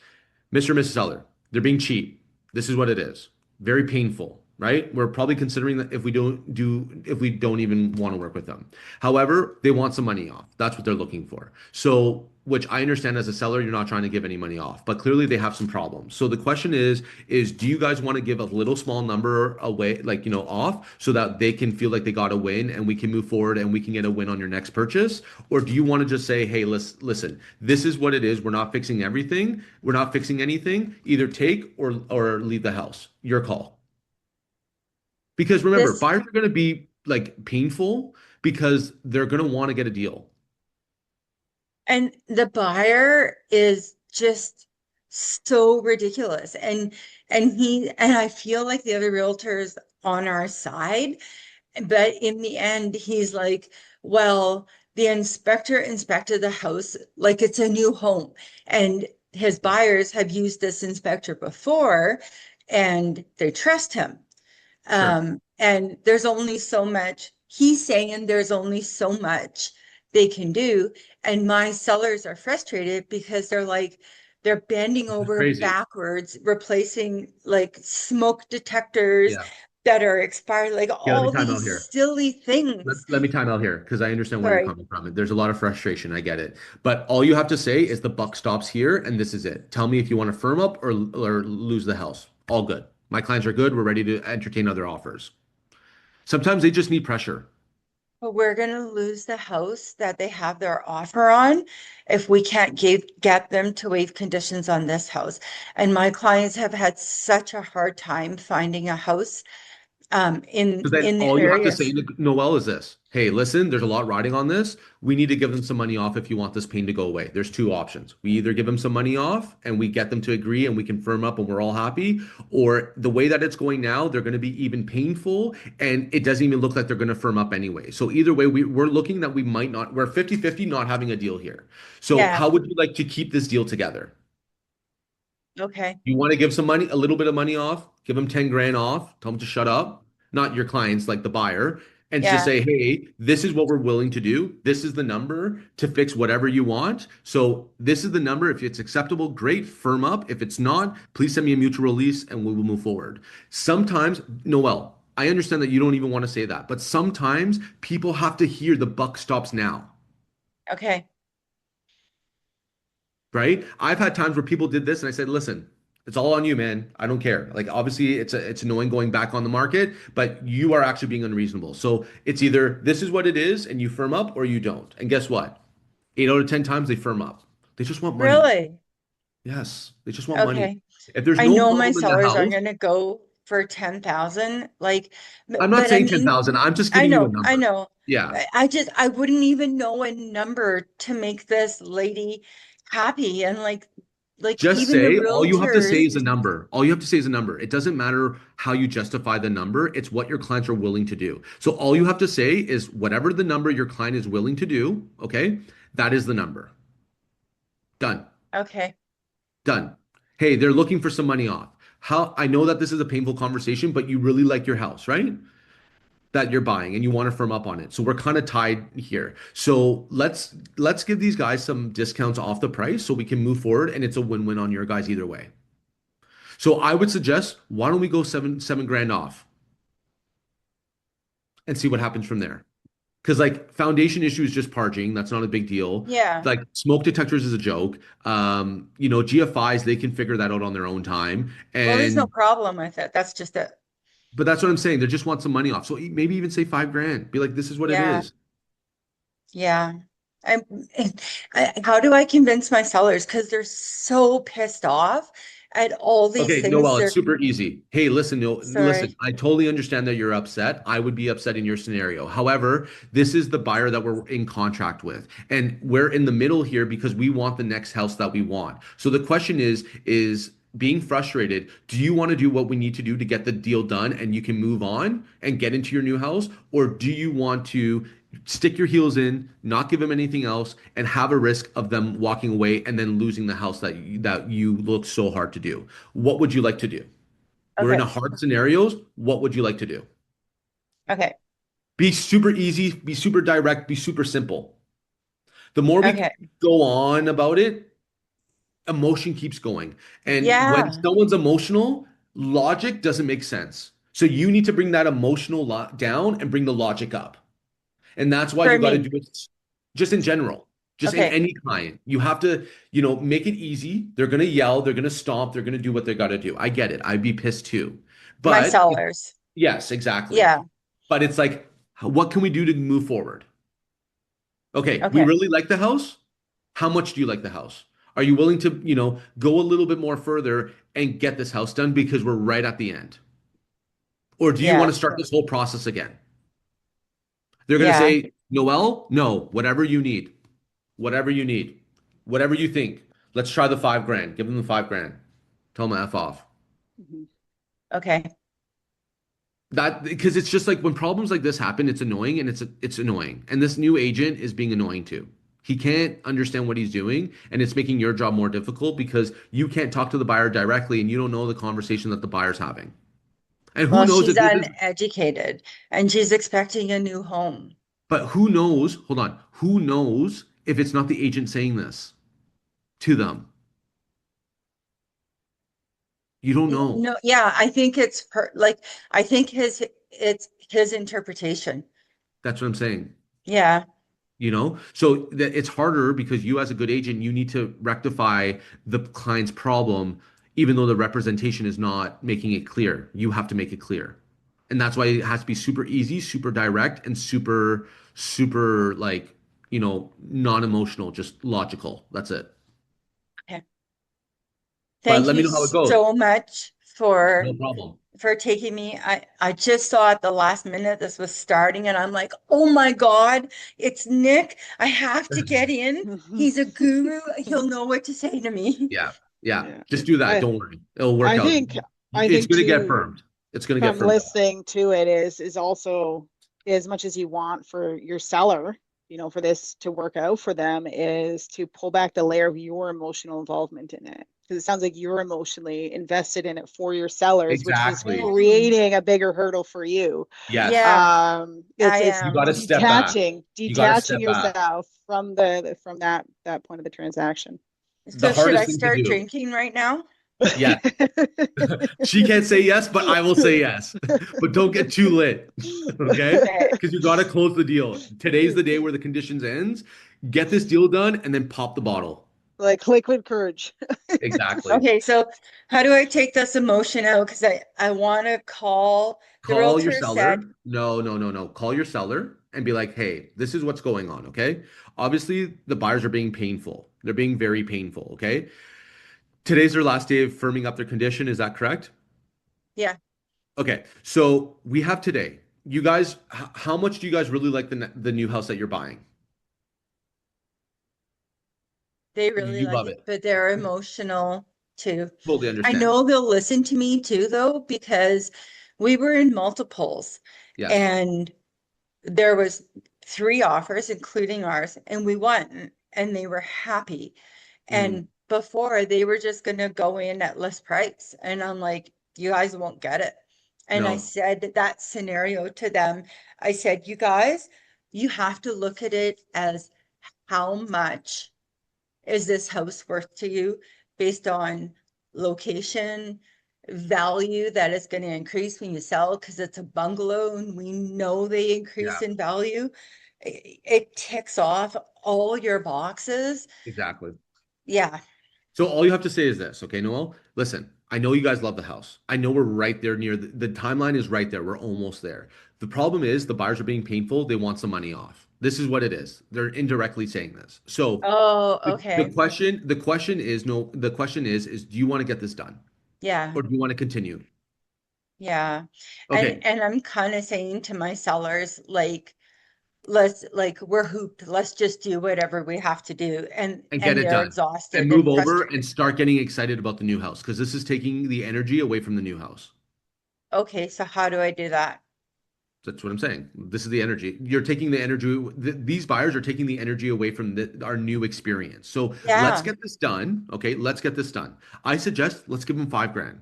Mr. and Mrs. Seller, they're being cheap. This is what it is. Very painful, right? We're probably considering that if we don't even want to work with them. However, they want some money off. That's what they're looking for. So, which I understand as a seller, you're not trying to give any money off, but clearly they have some problems. So the question is do you guys want to give a little small number away, like, off so that they can feel like they got a win and we can move forward and we can get a win on your next purchase? Or do you want to just say, hey, listen, this is what it is. We're not fixing everything. We're not fixing anything. Either take or leave the house. Your call. Because remember, This buyers are going to be like painful because they're going to want to get a deal. and the buyer is just so ridiculous, and I feel like the other realtors on our side. But in the end, he's like, well, the inspector inspected the house like it's a new home. And his buyers have used this inspector before and they trust him. Sure. And there's only so much, he's saying there's only so much they can do. And my sellers are frustrated because they're like, They're bending over Crazy. backwards, replacing like smoke detectors Yeah. that are expired, like Yeah, let me all time out these here. silly Let, things. let me time out here because I understand where you're Sorry. coming from. There's a lot of frustration. I get it. But all you have to say is the buck stops here and this is it. Tell me if you want to firm up or lose the house. All good. My clients are good. We're ready to entertain other offers. Sometimes they just need pressure. But we're gonna lose the house that they have their offer on if we can't get them to waive conditions on this house. And my clients have had such a hard time finding a house Because then in the all you have to say areas. to Noel is this: Hey, listen, there's a lot riding on this. We need to give them some money off if you want this pain to go away. There's two options. We either give them some money off and we get them to agree and we can firm up and we're all happy, or the way that it's going now, they're going to be even painful and it doesn't even look like they're going to firm up anyway. So either way, we're looking that we might not, we're 50-50 not having a deal here. So Yeah, how would you like to keep this deal together? okay. You want to give some money, a little bit of money off, give them 10 grand off, tell them to shut up, not your clients, like the buyer, and just Yeah. say, hey, this is what we're willing to do. This is the number to fix whatever you want. So this is the number. If it's acceptable, great, firm up. If it's not, please send me a mutual release and we will move forward. Sometimes, Noel, I understand that you don't even want to say that, but sometimes people have to hear the buck stops now. Okay. Right? I've had times where people did this and I said, listen, it's all on you, man. I don't care. Like obviously it's annoying going back on the market, but you are actually being unreasonable. So it's either this is what it is and you firm up or you don't. And guess what? 8 out of 10 times they firm up. They just want money. Really? Yes, they just want money. Okay. If there's I no know my problem in the sellers aren't house, gonna go for 10,000. Like, I'm not but I saying mean, 10,000. I'm just giving you a I number. know. Yeah. I wouldn't even know a number to make this lady happy. And like Just even the say all you have to say realtors, is a number. All you have to say is a number. It doesn't matter how you justify the number. It's what your clients are willing to do. So all you have to say is whatever the number your client is willing to do, okay? That is the number. Done. okay, Done. Hey, they're looking for some money off. How I know that this is a painful conversation, but you really like your house, right? That you're buying and you want to firm up on it. So we're kind of tied here. So let's give these guys some discounts off the price so we can move forward and it's a win-win on your guys either way. So I would suggest, why don't we go seven grand off and see what happens from there? Because like foundation issue is just parging, that's not a big deal. yeah. Like smoke detectors is a joke. GFIs they can figure that out on their own time. Well, there's no And problem with it. That's just it. but that's what I'm saying. They just want some money off. So maybe even say 5 grand. Be like, this is what it Yeah, is. yeah. I'm, how do I convince my sellers? Because they're so pissed off at all these Okay, things. Noel, it's They're super easy. Hey, listen, no, listen, sorry. I totally understand that you're upset. I would be upset in your scenario. However, this is the buyer that we're in contract with. And we're in the middle here because we want the next house that we want. So the question is being frustrated, do you want to do what we need to do to get the deal done and you can move on and get into your new house? Or do you want to stick your heels in, not give them anything else, and have a risk of them walking away and then losing the house that you looked so hard to do? What would you like to do? We're in Okay, a hard scenarios. What would you like to do? okay, Be super easy, be super direct, be super simple. The more we okay. go on about it, emotion keeps going. And when Yeah, someone's emotional, logic doesn't make sense. So you need to bring that emotional down and bring the logic up. And that's why for you got to me. do it just in general, just in Okay, any client. You have to, make it easy. They're going to yell, they're going to stomp, they're going to do what they got to do. I get it. I'd be pissed too. my But sellers. yes, exactly. Yeah, But it's like, what can we do to move forward? Okay, we okay. really like the house. How much do you like the house? Are you willing to, go a little bit more further and get this house done because we're right at the end? Or do you want Yeah, to start this whole process again? They're going to yeah, say, Noel, no, whatever you need. Whatever you need, whatever you think. Let's try the 5 grand. Give them the 5 grand. Tell them F off. Mhm. okay. That because it's just like when problems like this happen, it's annoying and it's annoying. And this new agent is being annoying too. He can't understand what he's doing, and it's making your job more difficult because you can't talk to the buyer directly and you don't know the conversation that the buyer's having. And who Well, knows she's if this is, uneducated and she's expecting a new home. but who knows, hold on, who knows if it's not the agent saying this to them? You don't know. No, yeah, I think I think it's his interpretation. That's what I'm saying. Yeah. So it's harder because you as a good agent, you need to rectify the client's problem, even though the representation is not making it clear. You have to make it clear. And that's why it has to be super easy, super direct, and super like, non-emotional, just logical. That's it. Okay. But Thank let me you know how it goes. so much No problem. for taking me. I just saw at the last minute this was starting, and I'm like, oh my God, it's Nick. I have to get in. He's a guru. He'll know what to say to me. Yeah. Yeah. Yeah. Just do that. I Don't worry. It'll work I out. think I It's think going to get too, firmed. It's going to get from firmed. listening to it is also as much as you want for your seller, for this to work out for them, is to pull back the layer of your emotional involvement in it. Because it sounds like you're emotionally invested in it for your sellers, which is Exactly. creating a bigger hurdle for you. Yes. Yeah, I It's You am. got to step back. You got to detaching step back. yourself from that point of the transaction. The So should I hardest thing to start do. drinking right now? Yes. She can't say yes, but I will say yes. But don't get too lit. Okay? Okay. Because you got to close the deal. Today's the day where the conditions ends. Get this deal done and then pop the bottle. Like liquid courage. Exactly. Okay, so how do I take this emotion out? Because I want to call the Call your realtor said, seller. No, no, no, no. Call your seller and be like, hey, this is what's going on. Okay. Obviously, the buyers are being painful. They're being very painful. Okay. Today's their last day of firming up their condition. Is that correct? yeah, Okay. So we have today. You guys, how much do you guys really like the new house that you're buying? they You, really you like love it, it. but they're emotional too. Totally I understand. know they'll listen to me too, though, because we were in multiples Yes. and there was three offers, including ours, and we won, and they were happy. Mm, And before they were just gonna go in at list price. And I'm like, you guys won't get it. And I no. said that scenario to them. I said, you guys, you have to look at it as how much is this house worth to you based on location, value that is going to increase when you sell because it's a bungalow and we know they increase Yeah, in value. It ticks off all your boxes. exactly. Yeah. So all you have to say is this, okay, Noel? Listen, I know you guys love the house. I know we're right there near the timeline is right there. We're almost there. The problem is the buyers are being painful. They want some money off. This is what it is. They're indirectly saying this. So Oh, the okay. question is no, the question is do you want to get this done Yeah. or do you want to continue? Yeah. Okay, And I'm kind of saying to my sellers, like, let's like we're hooped. Let's just do whatever we have to do. and get And it they're done and exhausted move and over frustrated. and start getting excited about the new house because this is taking the energy away from the new house. Okay, so how do I do that? That's what I'm saying. This is the energy. You're taking the energy. These buyers are taking the energy away from our new experience. So let's Yeah. get this done. Okay, let's get this done. I suggest let's give them 5 grand.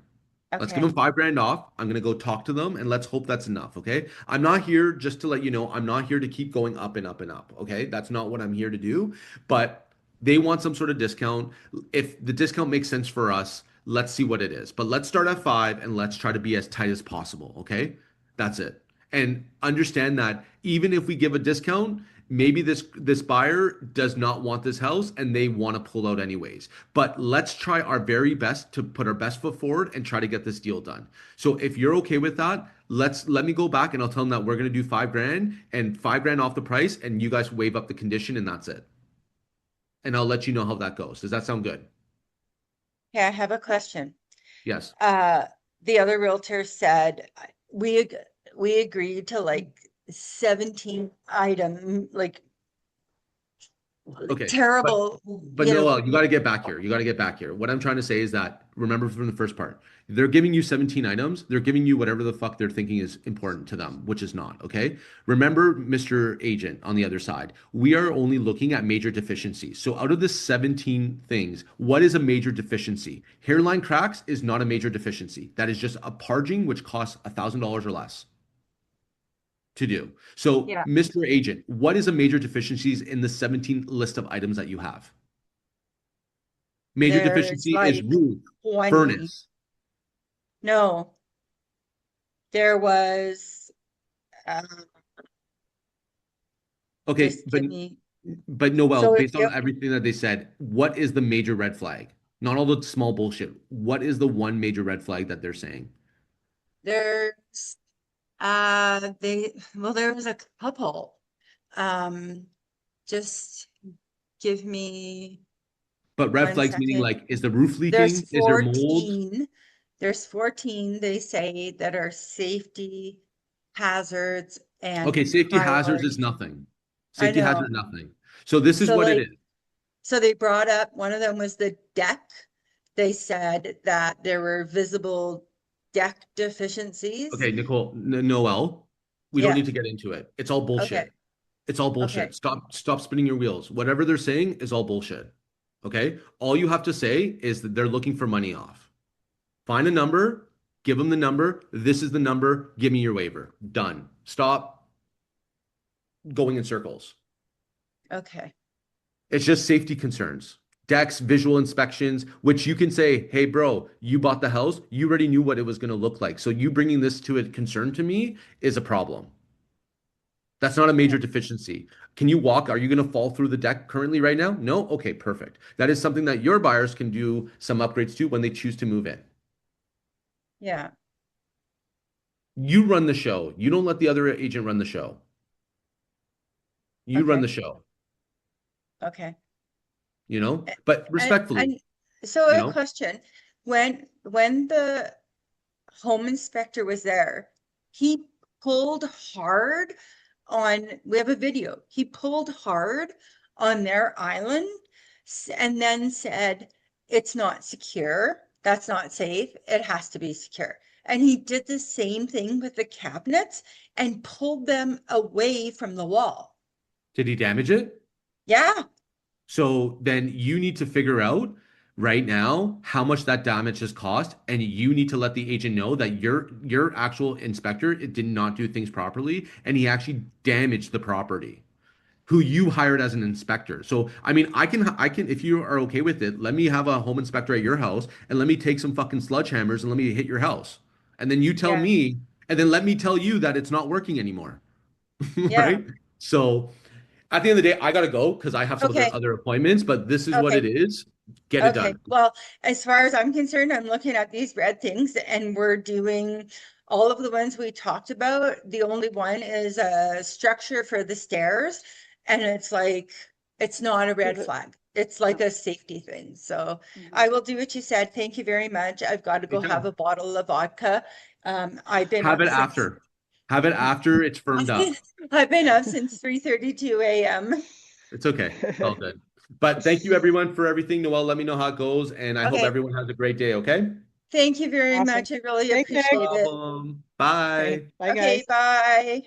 Let's give Okay. them 5 grand off. I'm gonna go talk to them and let's hope that's enough. Okay. I'm not here just to let you know, I'm not here to keep going up and up and up. Okay. That's not what I'm here to do. But they want some sort of discount. If the discount makes sense for us, let's see what it is. But let's start at 5 and let's try to be as tight as possible. Okay. That's it. And understand that even if we give a discount, maybe this buyer does not want this house and they want to pull out anyways. But let's try our very best to put our best foot forward and try to get this deal done. So if you're okay with that, let me go back and I'll tell them that we're going to do 5 grand and 5 grand off the price and you guys waive up the condition and that's it. And I'll let you know how that goes. Does that sound good? Yeah, I have a question. Yes. Uh, the other realtor said we ag- we agreed to like 17 item, like Okay. But terrible, But Noel, you got to get back here. You got to get back here. What I'm trying to say is that remember from the first part, they're giving you 17 items. They're giving you whatever the fuck they're thinking is important to them, which is not. Okay. Remember, Mr. Agent on the other side, we are only looking at major deficiencies. So out of the 17 things, what is a major deficiency? Hairline cracks is not a major deficiency. That is just a parging, which costs $1,000 or less to do. So, yeah, Mr. Agent, what is a major deficiencies in the 17 list of items that you have? Major there's deficiency is like roof, 20. furnace. No, there was, Okay, just give me, but Noel, so based on everything that they said, what is the major red flag? Not all the small bullshit. What is the one major red flag that they're saying? there's, there was a couple. Um, just give me But red 1 flags meaning second. like, is the roof There's leaking? Is there mold? 14. There's 14 they say that are safety hazards Okay, and safety hazards is priority. nothing. I Safety know. hazard, nothing. So this is So what it like, is. so they brought up, one of them was the deck. They said that there were visible deck deficiencies. Okay, Noel, we don't Yeah. need to get into it. It's all Okay. bullshit. It's all Okay. bullshit. Stop spinning your wheels. Whatever they're saying is all bullshit. Okay? All you have to say is that they're looking for money off. Find a number, give them the number. This is the number. Give me your waiver. Done. Stop going in circles. Okay. It's just safety concerns. Decks, visual inspections, which you can say, hey, bro, you bought the house. You already knew what it was going to look like. So you bringing this to a concern to me is a problem. That's not a major deficiency. Can you walk? Are you going to fall through the deck currently right now? No? Okay, perfect. That is something that your buyers can do some upgrades to when they choose to move in. Yeah. You run the show. You don't let the other agent run the show. You run Okay. the show, Okay. but And, respectfully, and so you a know, question, when the home inspector was there, he pulled hard we have a video. He pulled hard on their island and then said, it's not secure. That's not safe. It has to be secure. And he did the same thing with the cabinets and pulled them away from the wall. did he damage it? Yeah. So then you need to figure out right now how much that damage has cost, and you need to let the agent know that your actual inspector it did not do things properly, and he actually damaged the property. Who you hired as an inspector. So I mean, I can if you are okay with it, let me have a home inspector at your house and let me take some fucking sledgehammers and let me hit your house. And then you tell Yeah. me, and then let me tell you that it's not working anymore. Yeah. Right? So at the end of the day, I gotta go because I have some Okay. other appointments, but this is what Okay. it is. Get it Okay, done. well, as far as I'm concerned, I'm looking at these red things and we're doing all of the ones we talked about. The only one is a structure for the stairs. And it's like, it's not a red flag. It's like a safety thing. So I will do what you said. Thank you very much. I've got to go have Anytime. a bottle of vodka. I've been Have up it since after. Have it after it's firmed up. I've been up since 3:32 a.m. It's okay. It's all good. But thank you everyone for everything. Noel, let me know how it goes, and I hope Okay, everyone has a great day, okay? thank you very Awesome. much. I really Thanks, Nick. appreciate it. Problem. Okay. Bye. Bye, Okay, guys. bye.